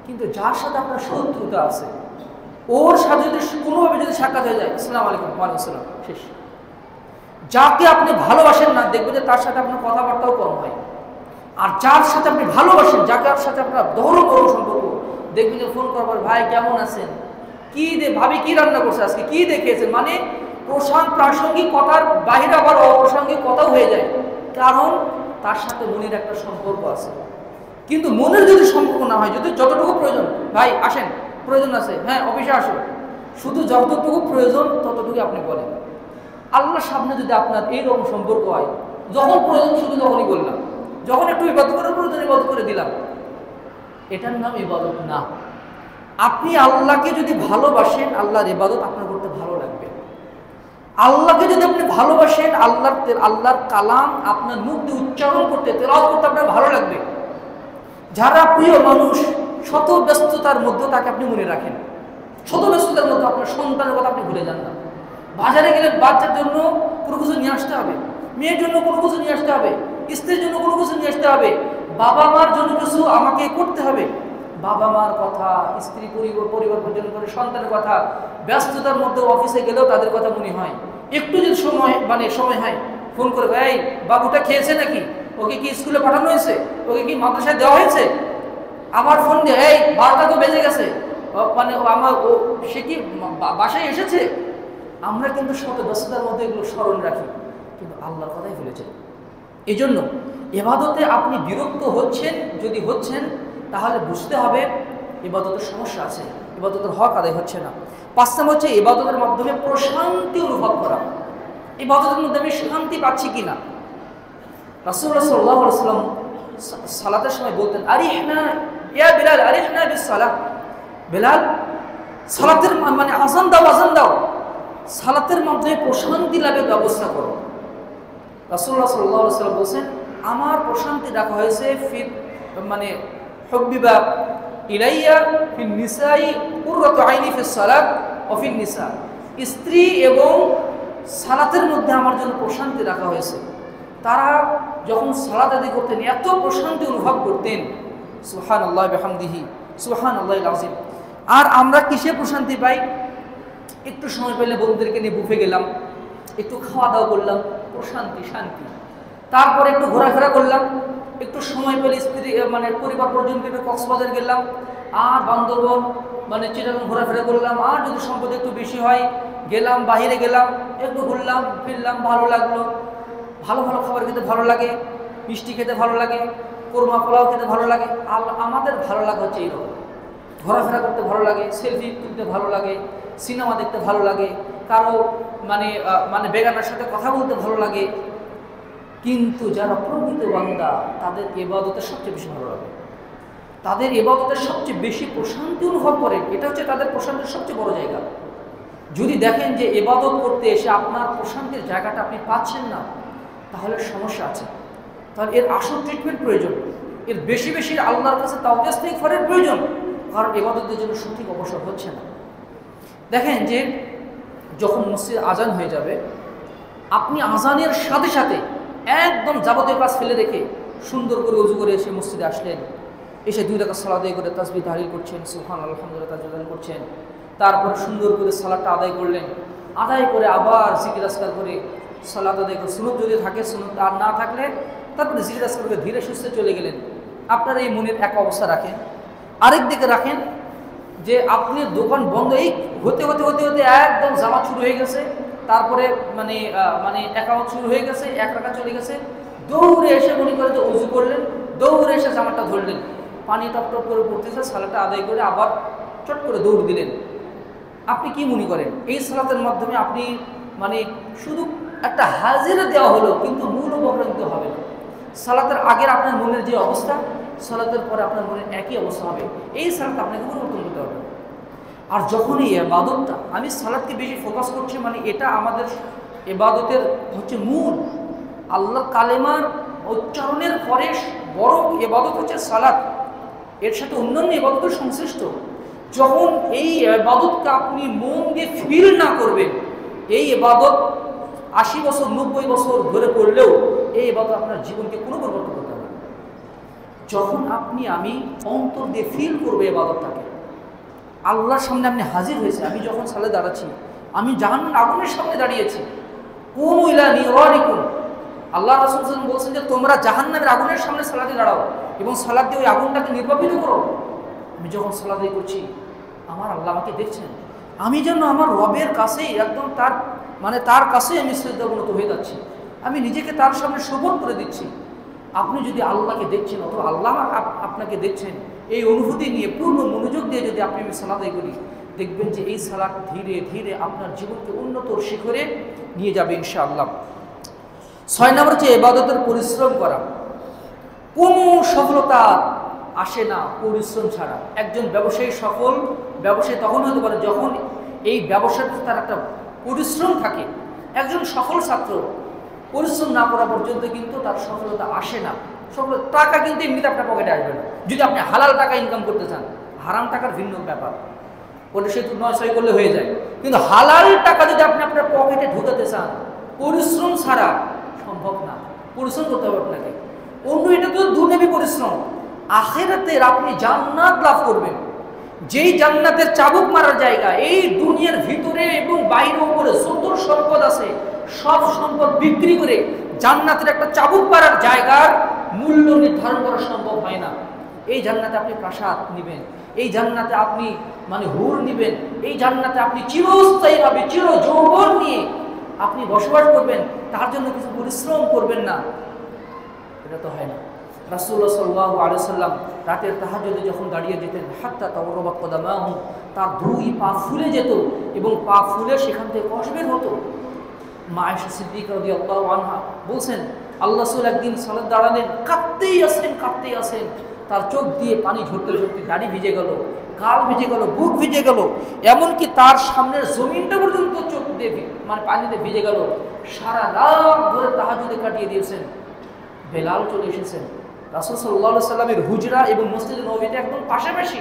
কিন্তু যার সাথে আপনার শত্রুতা আছে, ওর সাথে যদি কোনোভাবে যদি সাক্ষাৎ হয়ে যায়, আসসালামু আলাইকুম, ওয়ালাইকুম আসসালাম, শেষ। যাকে আপনি ভালোবাসেন না, দেখবেন যে তার সাথে আপনার কথাবার্তাও কম হয়। আর যার সাথে আপনি ভালোবাসেন, যাকে সাথে আপনার বড় সম্পর্ক, দেখবেন যে ফোন করবার, ভাই কেমন আছেন, ভাবি কি রান্না করছে আজকে, কি দেখিয়েছেন, মানে প্রাসঙ্গিক কথার বাহিরে আবার অপ্রাসঙ্গিক কথাও হয়ে যায়, কারণ তার সাথে মনের একটা সম্পর্ক আছে। কিন্তু মনের যদি সম্পর্ক না হয়, যদি যতটুকু প্রয়োজন, ভাই আসেন, প্রয়োজন আছে, হ্যাঁ অফিসে আসো, শুধু যতটুকু প্রয়োজন ততটুকু আপনি বলেন। আল্লাহর সামনে যদি আপনার এইরকম সম্পর্ক হয়, যখন প্রয়োজন শুধু তখনই বললাম, যখন একটু ইবাদত করার প্রয়োজন ইবাদত করে দিলাম, এটার নাম ইবাদত না। আপনি আল্লাহকে যদি ভালোবাসেন, আল্লাহর ইবাদত আপনার করতে ভালো লাগবে। আল্লাহকে যদি আপনি ভালোবাসেন, আল্লাহর কালাম আপনার মুখ দিয়ে উচ্চারণ করতে, তেলাওয়াত করতে আপনার ভালো লাগবে। যারা প্রিয় মানুষ, শত ব্যস্ততার মধ্যে তাকে আপনি মনে রাখেন, শত ব্যস্ততার মধ্যে আপনার সন্তানের কথা আপনি ভুলে যান না। বাজারে গেলে বাচ্চার জন্য কোনো কিছু নিয়ে আসতে হবে, মেয়ের জন্য কোনো কিছু নিয়ে আসতে হবে, স্ত্রীর জন্য কোনো কিছু নিয়ে আসতে হবে, বাবা মার জন্য কিছু আমাকে করতে হবে। বাবা মার কথা, স্ত্রী পরিবার পরিজন করে সন্তানের কথা, ব্যস্ততার মধ্যে অফিসে গেলেও তাদের কথা মনে হয়। একটু যদি সময় হয়, ফোন করে, এই বাবুটা খেয়েছে নাকি, ওকে কি স্কুলে পাঠানো হয়েছে, ওকে কি মাদ্রাসায় দেওয়া হয়েছে, আমার ফোন দিয়ে, এই 12টা তো বেজে গেছে, সে কি বাসায় এসেছে। আমরা কিন্তু শত ব্যস্ততার মধ্যে এগুলো স্মরণ রাখি, কিন্তু আল্লাহর কথাই ভুলে যাই। এই জন্য ইবাদতে আপনি বিরক্ত হচ্ছেন, তাহলে বুঝতে হবে ইবাদতের সমস্যা আছে, ইবাদতের হক আদায় হচ্ছে না। 5 নম্বর হচ্ছে ইবাদতের মাধ্যমে প্রশান্তি অনুভব করা। ইবাদতের মধ্যে আমি শান্তি পাচ্ছি কিনা। রাসূলুল্লাহ সাল্লাল্লাহু আলাইহি ওয়াসাল্লাম সালাতের সময় বলতেন, আরিহনা ইয়া বিলাল, আরিহনা বিসসালাহ, বিলাল সালাতের আযান দাও, সালাতের মাধ্যমে প্রশান্তি লাভের ব্যবস্থা করো। রাসূলুল্লাহ সাল্লাল্লাহু আলাইহি ওয়াসাল্লাম বলেন, আমার প্রশান্তি রাখা হয়েছে হুব্বিবা ইলাইয়া ফিন নিসাই কুররাতু আইনি ফিস সালাত ওয়া ফিন নিসা, স্ত্রী এবং সালাতের মধ্যে আমার জন্য প্রশান্তি রাখা হয়েছে। তারা যখন সালাত আদায় করতেন এত প্রশান্তি অনুভব করতেন, সুবহানাল্লাহি ওয়া বিহামদিহি সুবহানাল্লাহিল আযীম। আর আমরা কিসে প্রশান্তি পাই? একটু সময় পেলে বন্ধুদেরকে নিয়ে বুফে গেলাম, একটু খাওয়া দাওয়া করলাম, প্রশান্তি শান্তি। তারপরে একটু ঘোরাফেরা করলাম, একটু সময় পেলে স্ত্রী মানে পরিবার পর্যন্ত একটু কক্সবাজার গেলাম, আর বান্দরবন মানে চিটাগাং ঘোরাফেরা করলাম, আর যদি সম্পদ একটু বেশি হয় গেলাম, বাহিরে গেলাম, একটু ঘুরলাম ফিরলাম, ভালো লাগলো। ভালো ভালো খাবার খেতে ভালো লাগে, মিষ্টি খেতে ভালো লাগে, কোরমা পোলাও খেতে ভালো লাগে। আমাদের ভালো লাগা হচ্ছে এইরকম, ঘোরাফেরা করতে ভালো লাগে, সেলফি তুলতে ভালো লাগে, সিনেমা দেখতে ভালো লাগে, কারো মানে বেগানার সাথে কথা বলতে ভালো লাগে। কিন্তু যারা প্রকৃত বান্দা তাদের ইবাদতের সবচেয়ে বেশি ভালো লাগে, তাদের ইবাদতের সবচেয়ে বেশি প্রশান্তি অনুভব করেন। এটা হচ্ছে তাদের প্রশান্তির সবচেয়ে বড় জায়গা। যদি দেখেন যে ইবাদত করতে এসে আপনার প্রশান্তির জায়গাটা আপনি পাচ্ছেন না, তাহলে সমস্যা আছে, তাহলে এর আসল ট্রিটমেন্ট প্রয়োজন, এর বেশি বেশি আল্লাহর কাছে তাওবা ইস্তিগফারের প্রয়োজন, কারণ ইবাদতের জন্য সঠিক অবসর হচ্ছে না। দেখেন যে যখন মসজিদ আজান হয়ে যাবে, আপনি আজানের সাথে সাথে একদম যাবতীয় কাজ ফেলে রেখে সুন্দর করে ওযু করে এসে মসজিদে আসলেন, এসে 2 রাকাত সালাত আদায় করে তাসবিহ তাহলিল করছেন, সুবহানাল্লাহ আলহামদুলিল্লাহ তাজবিহ করছেন, তারপরে সুন্দর করে সালাতটা আদায় করলেন, আদায় করে আবার জিকির আজকার করে সালাত আদায় করে, সুন্নত যদি থাকে সুন্নত, আর না থাকলে তারপরে জিকির আজকার করে ধীরে সুস্থে চলে গেলেন। আপনারা এই মনের এক অবস্থা রাখেন। আরেক দিকে রাখেন যে আপনি দোকান বন্ধ, এই হতে হতে হতে হতে একদম জামাত শুরু হয়ে গেছে, তারপরে মানে একাউন্ট শুরু হয়ে গেছে, 1 রাকাত চলে গেছে, দৌড়ে এসে মনে করে যে ওযু করলেন, দৌড়ে এসে জামাটা ধরলেন, পানি টপ টপ করে পড়তেছে, সালাতটা আদায় করে আবার চট করে দৌড় দিলেন। আপনি কি মনে করেন এই সালাতের মাধ্যমে আপনি মানে শুধু একটা হাজিরা দেওয়া হলো, কিন্তু মূল উপকৃত হবে না। সালাতের আগের আপনার মনের যে অবস্থা, সালাতের পরে আপনার মনের একই অবস্থা হবে। এই সালাত আপনাকে পরিবর্তন করতে হবে। আর যখন এই ইবাদতটা, আমি সালাতকে বেশি ফোকাস করছি, মানে এটা আমাদের ইবাদতের হচ্ছে মূল, আল্লাহর কালেমার উচ্চারণের পরে বড় ইবাদত হচ্ছে সালাত, এর সাথে অন্যান্য ইবাদতের সংশ্লিষ্ট। যখন এই ইবাদতকে আপনি মন দিয়ে ফিল না করবেন, এই ইবাদত 80 বছর 90 বছর ধরে করলেও এই ইবাদত আপনার জীবনকে কোনো পরিবর্তন করতে পারে। যখন আমি অন্তর দিয়ে ফিল করবো ইবাদতটাকে, আল্লাহর সামনে আপনি হাজির হয়েছে, আমি যখন সালে দাঁড়াচ্ছি, আমি জাহান্নামের আগুনের সামনে দাঁড়িয়েছি, কুমু ইলা নিওয়ারিকুম, আল্লাহ রাসূল সাল্লাল্লাহু আলাইহি ওয়াসাল্লাম বলছেন যে তোমরা জাহান্নামের আগুনের সামনে সালাতে দাঁড়াও এবং সালাত দিয়ে ওই আগুনটাকে নির্বাপিত করো। আমি যখন সালাত আদায় করছি, আমার আল্লাহ আমাকে দেখছেন, আমি যেন আমার রবের কাছেই একদম তার কাছেই আমি শ্রদ্ধাবনত হয়ে যাচ্ছি, আমি নিজেকে তার সামনে সুবর্ণ করে দিচ্ছি। আপনি যদি আল্লাহকে দেখছেন অথবা আল্লাহ আপনাকে দেখছেন, এই অনুভূতি নিয়ে পূর্ণ মনোযোগ দিয়ে যদি আপনি সালাত আদায় করি, দেখবেন যে এই সালাত ধীরে ধীরে আপনার জীবনকে উন্নত শিখরে নিয়ে যাবে ইনশাআল্লাহ। 6 নম্বর হচ্ছে ইবাদতের পরিশ্রম করা। কোনো সফলতা আসে না পরিশ্রম ছাড়া। একজন ব্যবসায়ী সফল ব্যবসায়ী তখন হতে পারে যখন এই ব্যবসাতে তার একটা পরিশ্রম থাকে। একজন সফল ছাত্র পরিশ্রম না করা পর্যন্ত কিন্তু তার সফলতা আসে না। সফল টাকা কিন্তু এমনিতে আপনার পকেটে আসবে না, যদি আপনি হালাল টাকা ইনকাম করতে চান। হারাম টাকার ভিন্ন ব্যাপার, ওটা সে 9 করলে হয়ে যায়, কিন্তু হালাল টাকা যদি আপনি আপনার পকেটে ঢুকাতে চান, পরিশ্রম ছাড়া সম্ভব না। পরিশ্রম করতে হবে আপনাকে। অন্য এটা তো দুনিয়াবি পরিশ্রম, আখিরাতের আপনি জান্নাত লাভ করবেন, যেই জান্নাতের চাবুক মারার জায়গা। এই দুনিয়ার ভিতরে এবং বাইরে উপরে যত সম্পদ আছে, সব সম্পদ বিক্রি করে জান্নাতের একটা চাবুক মারার জায়গার মূল্য নির্ধারণ করা সম্ভব হয় না। এই জান্নাতে আপনি প্রাসাদ নেবেন, এই জান্নাতে আপনি মানে হুর নেবেন, এই জান্নাতে আপনি চিরস্থায়ীভাবে চির যৌবন নিয়ে আপনি বসবাস করবেন, তার জন্য কিছু পরিশ্রম করবেন না, এটা তো হয় না। রাসূলুল্লাহ সাল্লাল্লাহু আলাইহি ওয়াসাল্লাম রাতের তাহাজ্জুদে যখন দাঁড়িয়ে যেতেন, হাত্তা তাওরাবাত কদামাহু, তার 2 পা ফুলে যেত এবং পা ফুলে সেখান থেকে কষ বের হতো। মা আয়েশা সিদ্দিকা রাদিয়াল্লাহু আনহা বলছেন, আল্লাহ রাসূল একদিন সালাত দাঁড়ালেন, কাঁদতেই আছেন, তার চোখ দিয়ে পানি ঝরতে ঝরতে দাড়ি ভিজে গেল, গাল ভিজে গেল, বুক ভিজে গেল, এমনকি তার সামনের জমিনটা পর্যন্ত চোখ দিয়ে মানে পানিতে ভিজে গেল। সারা রাত ধরে তাহাজ্জুদে কাটিয়ে দিয়েছেন। বেলাল চলে এসেছেন, রাসূল সাল্লাল্লাহু আলাইহি সাল্লামের হুজরা এবং মসজিদ নববীতে একদম পাশাপাশি।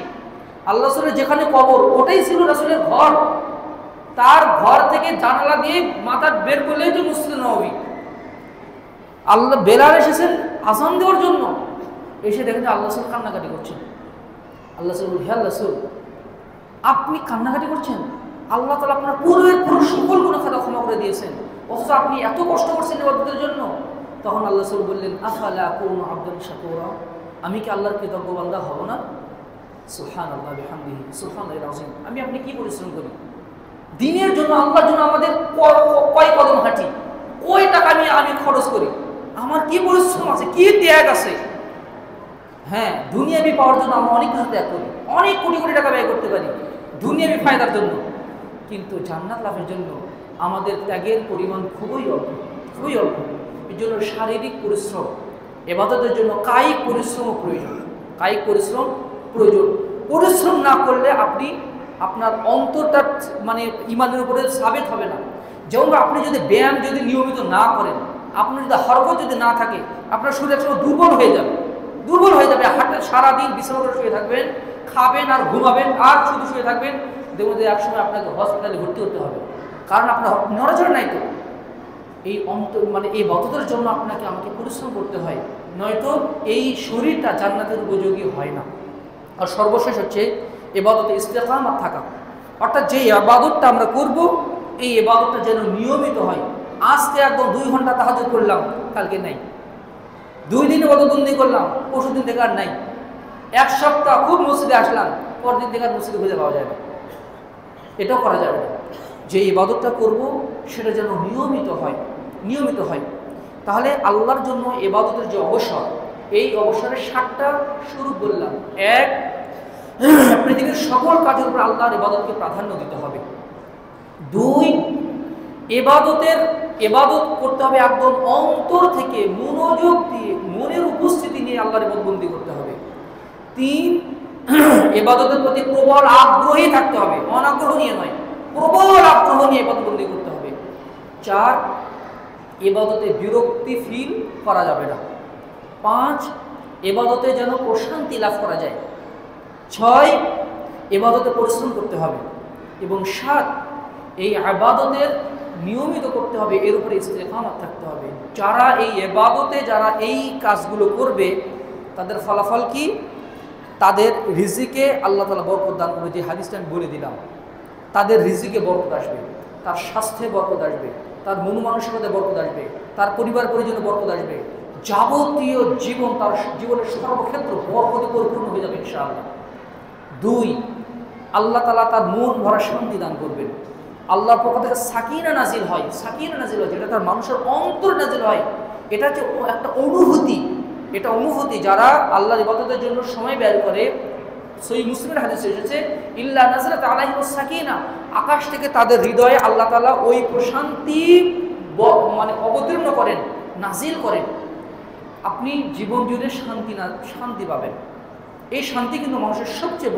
আল্লাহ রাসূলের যেখানে কবর ওটাই ছিল রাসূলের ঘর। তার ঘর থেকে জানালা দিয়ে মাথা বের করলেই তো মসজিদ নববী। আল্লাহ বেলাল এসেছেন আযান দেওয়ার জন্য, এসে দেখেন আল্লাহ রাসূল কান্নাকাটি করছেন। আল্লাহ রাসূল, হে আল্লাহ রাসূল, আপনি কান্নাকাটি করছেন? আল্লাহ তাআলা আপনার পূর্বের সকল গুনাহ ক্ষমা করে দিয়েছেন, অথচ আপনি এত কষ্ট করছেন ইবাদতের জন্য। তখন আল্লাহ রাসূল বললেন, আফালা আকুনু আবদান শাকুরা, আমি কি আল্লাহর কৃতজ্ঞ বান্দা হব না? সুবহানাল্লাহ বিহামদিহি সুবহানাল্লাহিল আযীম। আমি আপনি কি পরিশ্রম করি দিনের জন্য, আল্লাহর জন্য? আমাদের কয় কদম হাঁটি, কয় টাকা আমি খরচ করি, আমার কি পরিশ্রম আছে, কি ত্যাগ আছে। হ্যাঁ, দুনিয়াবি পাওয়ার জন্য আমরা অনেক কিছু ত্যাগ করি, অনেক কোটি কোটি টাকা ব্যয় করতে পারি দুনিয়াবি ফায়দার জন্য, কিন্তু জান্নাত লাভের জন্য আমাদের ত্যাগের পরিমাণ খুবই অল্প, খুবই অল্প। এর জন্য শারীরিক পরিশ্রম, ইবাদতের জন্য কায়িক পরিশ্রমও প্রয়োজন, কায়িক পরিশ্রম প্রয়োজন। পরিশ্রম না করলে আপনি আপনার অন্তরটা মানে ইমানের উপরে সাবেত হবে না। যেমন আপনি যদি ব্যায়াম যদি নিয়মিত না করেন, আপনার যদি হরকত যদি না থাকে, আপনার শরীর একসময় দুর্বল হয়ে যাবে, দুর্বল হয়ে যাবে। হাঁটে সারাদিন বিছানা করে শুয়ে থাকবেন, খাবেন আর ঘুমাবেন আর শুধু শুয়ে থাকবেন, দেখবেন যে একসময় আপনাকে হসপিটালে ভর্তি হতে হবে, কারণ আপনার নড়াচড়া নাই তো। এই মানে এই ইবাদতের জন্য আপনাকে আমাকে পরিশ্রম করতে হয়, নয়তো এই শরীরটা জান্নাতের উপযোগী হয় না। আর সর্বশেষ হচ্ছে ইবাদতে ইস্তেকামাত থাকা, অর্থাৎ যে ইবাদতটা আমরা করব এই ইবাদতটা যেন নিয়মিত হয়। আজকে একদম 2 ঘন্টা তাহাজ্জুদ করলাম, কালকে নাই। 2 দিন ইবাদতবন্দি করলাম, পরশু দিন থেকে আর নাই। 1 সপ্তাহ খুব মসজিদে আসলাম, পরের দিন থেকে আর মসজিদে খুঁজে পাওয়া যায় না। এটাও করা যাবে না। যে ইবাদতটা করব সেটা যেন নিয়মিত হয়, নিয়মিত হয়। তাহলে আল্লাহর জন্য ইবাদতের যে অবসর, এই অবসরের 7টা শুরু বললাম। 1, পৃথিবীর সকল কাজের উপর আল্লাহর ইবাদতকে প্রাধান্য দিতে হবে। 2, ইবাদত করতে হবে একদম অন্তর থেকে, মনোযোগ দিয়ে, মনের উপস্থিতি নিয়ে আল্লাহর ইবাদতবন্দি করতে হবে। 3, ইবাদতের প্রতি প্রবল আগ্রহী থাকতে হবে, অনাগ্রহ নিয়ে নয়, প্রবল আগ্রহ নিয়ে ইবাদতবন্দি করতে হবে। 4, ইবাদতে বিরক্তি ফিল করা যাবে না। 5, ইবাদতে যেন প্রশান্তি লাভ করা যায়। 6, ইবাদতে পরিশ্রম করতে হবে। এবং 7, এই ইবাদতের নিয়মিত করতে হবে, এর উপরে ইস্তেকামাত থাকতে হবে। যারা এই ইবাদতে যারা এই কাজগুলো করবে তাদের ফলাফল কি? তাদের রিজিকে আল্লাহ তাআলা বরকত দান করবে। যে হাদিসটা আমি বলে দিলাম, তাদের রিজিকে বরকত আসবে, তার স্বাস্থ্যে বরকত আসবে, তার মন মানসিকতায় বরকত আসবে, তার পরিবার পরিজনে বরকত আসবে, যাবতীয় জীবন, তার জীবনের সর্বক্ষেত্র বরকতে পরিপূর্ণ হয়ে যাবে ইনশাআল্লাহ। 2, আল্লাহ তাআলা তার মন ভরা শান্তি দান করবেন। আল্লাহর পক্ষ থেকে সাকিনা নাজিল হয়, সাকিনা নাজিল হয়, যেটা তার মানুষের অন্তর নাজিল হয়। এটা হচ্ছে একটা অনুভূতি, এটা অনুভূতি। যারা আল্লাহর ইবাদতের জন্য সময় ব্যয় করে, সহিহ মুসলিমের হাদিসে এসেছে, ইল্লা নাযালাত আলাইহিস সাকিনা, আকাশ থেকে তাদের হৃদয়ে আল্লাহ তাআলা ওই প্রশান্তি মানে অবতীর্ণ করেন, নাজিল করেন। আপনি জীবন জুড়ে শান্তি পাবেন। এই শান্তি কিন্তু মানুষের সবচেয়ে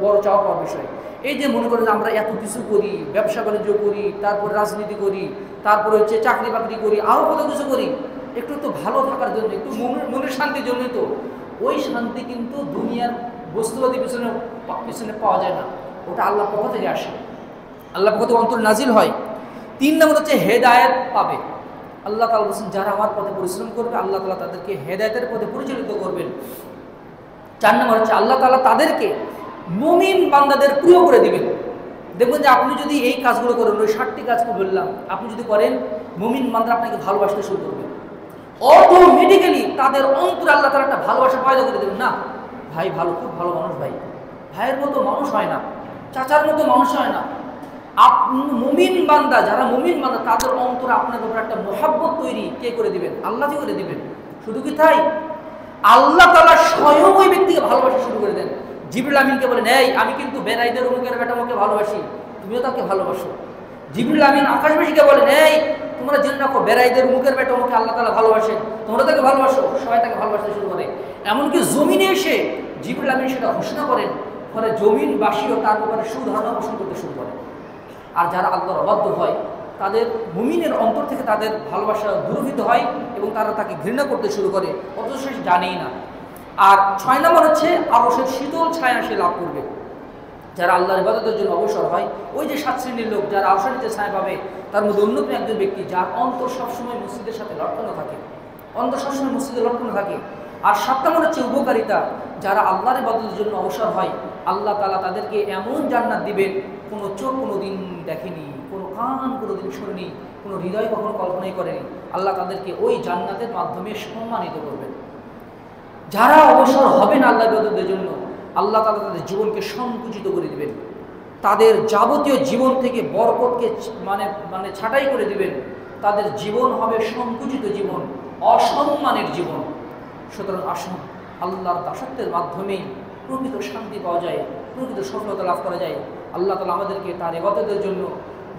বড় চাওয়া পাওয়ার বিষয়। এই যে মনে করেন আমরা এত কিছু করি, ব্যবসা বাণিজ্য করি, তারপর রাজনীতি করি, তারপরে হচ্ছে চাকরি বাকরি করি, আরও কত কিছু করি, একটু তো ভালো থাকার জন্য, একটু মনের শান্তির জন্যই তো। ওই শান্তি কিন্তু দুনিয়ার বস্তুবাদী পিছনে পাওয়া যায় না, ওটা আল্লাহর পক্ষ থেকে আসে, আল্লাহর পক্ষ থেকে অন্তর নাজিল হয়। 3 নম্বর হচ্ছে হেদায়েত পাবে। আল্লাহ তাআলা বলেছেন, যারা আমার পথে পরিশ্রম করবে আল্লাহ তাআলা তাদেরকে হেদায়েতের পথে পরিচালিত করবেন। 4 নম্বর হচ্ছে আল্লাহ তাআলা তাদেরকে মুমিন বান্দাদের প্রিয় করে দিবেন। দেখবেন যে আপনি যদি এই কাজগুলো করেন, ওই 7টি কাজ বললাম, আপনি যদি করেন, মুমিন বান্দা আপনাকে ভালোবাসতে শুরু করবে। অটোমেটিক্যালি তাদের অন্তরে আল্লাহ তাআলা একটা ভালোবাসা পয়দা করে দেবেন। না ভাই ভালো, খুব ভালো মানুষ, ভাই ভাইয়ের মতো মানুষ হয় না, চাচার মতো মানুষ হয় না। মুমিন বান্দা, যারা মুমিন বান্দা, তাদের অন্তরে আপনার উপর একটা মহব্বত তৈরি কে করে দিবেন? আল্লাহ করে দিবেন। শুধু কি তাই, আল্লাহ তাআলা স্বয়ং ওই ব্যক্তিকে ভালোবাসা শুরু করে দেন। জিবরিল আমিনকে বলেন, এই আমি কিন্তু বেনাইদের মুখের বেটামুখে ভালোবাসি, তুমিও তাকে ভালোবাসো। জিবরিল আমিন আকাশবাসীকে বলেন, এই তোমরা জেনে রাখো, বেরাইদের মুখের বেটামুখে আল্লাহ তাআলা ভালোবাসেন, তোমরা তাকে ভালোবাসো। সবাই তাকে ভালোবাসতে শুরু করে। এমনকি জমিনে এসে জিবরিল আমিন সেটা ঘোষণা করেন, ফলে জমিনবাসীও তার ব্যাপারে সুধারণা পোষণ করতে শুরু করে। আর যারা আল্লাহর অবাধ্য হয়, তাদের মুমিনের অন্তর থেকে তাদের ভালোবাসা দূরভূত হয় এবং তারা তাকে ঘৃণা করতে শুরু করে, অথচ সে জানেই না। আর 6 নম্বর হচ্ছে আরশের শীতল ছায়া সে লাভ করবে। যারা আল্লাহর ইবাদতের জন্য অবসর হয়, ওই যে 7 শ্রেণীর লোক যারা আরশের নিচে ছায়া পাবে, তার মধ্যে অন্যতম একজন ব্যক্তি যার অন্তর সবসময় মসজিদের সাথে লটকানো থাকে, অন্তর সবসময় মসজিদে লটকানো থাকে। আর 7 নম্বর হচ্ছে উপকারিতা, যারা আল্লাহর ইবাদতের জন্য অবসর হয়, আল্লাহ তাআলা তাদেরকে এমন জান্নাত দিবেন কোনো চোখ কোনো দিন দেখেনি, কোনো কান কোনো দিন শোনেনি, কোনো হৃদয় কখনো কল্পনাই করেনি। আল্লাহ তাদেরকে ওই জান্নাতের মাধ্যমে সম্মানিত করবেন। যারা অবসর হবেন আল্লাহর ইবাদতের জন্য, আল্লাহ তাআলা তাদের জীবনকে সংকুচিত করে দিবেন, তাদের যাবতীয় জীবন থেকে বরকতকে মানে ছাঁটাই করে দিবেন। তাদের জীবন হবে সংকুচিত জীবন, অসম্মানের জীবন। সুতরাং আসুন আল্লাহর দাসত্বের মাধ্যমেই প্রকৃত শান্তি পাওয়া যায়, প্রকৃত সফলতা লাভ করা যায়। আল্লাহ তাআলা আমাদেরকে তার ইবাদতের জন্য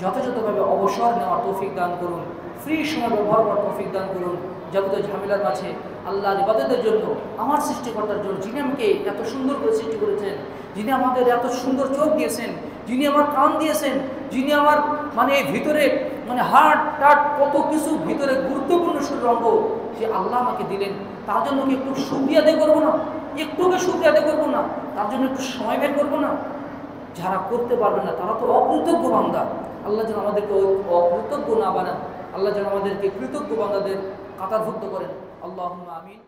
যথাযথভাবে অবসর নেওয়ার তৌফিক দান করুন, ফ্রি সময় ব্যবহার করার তৌফিক দান করুন। যাবতীয় ঝামেলার মাঝে আল্লাহর ইবাদতের জন্য, আমার সৃষ্টিকর্তার জন্য, যিনি আমাকে এত সুন্দর করে সৃষ্টি করেছেন, যিনি আমাদের এত সুন্দর চোখ দিয়েছেন, যিনি আমার কান দিয়েছেন, যিনি আমার ভিতরে হার্ট টাট কত কিছু ভিতরে গুরুত্বপূর্ণ শরীর অঙ্গ যে আল্লাহ আমাকে দিলেন, তার জন্য কি একটু শুকরিয়া আদায় করবো না? একটুকে শুকরিয়া আদায় করবো না? তার জন্য একটু সময় বের করবো না? যারা করতে পারবে না তারা তো অকৃতজ্ঞ বান্দা। আল্লাহ যেন আমাদেরকে অকৃতজ্ঞ না বানান, আল্লাহ যেন আমাদেরকে কৃতজ্ঞ বান্দাদের কাতারভুক্ত করেন। আল্লাহুম্মা আমিন।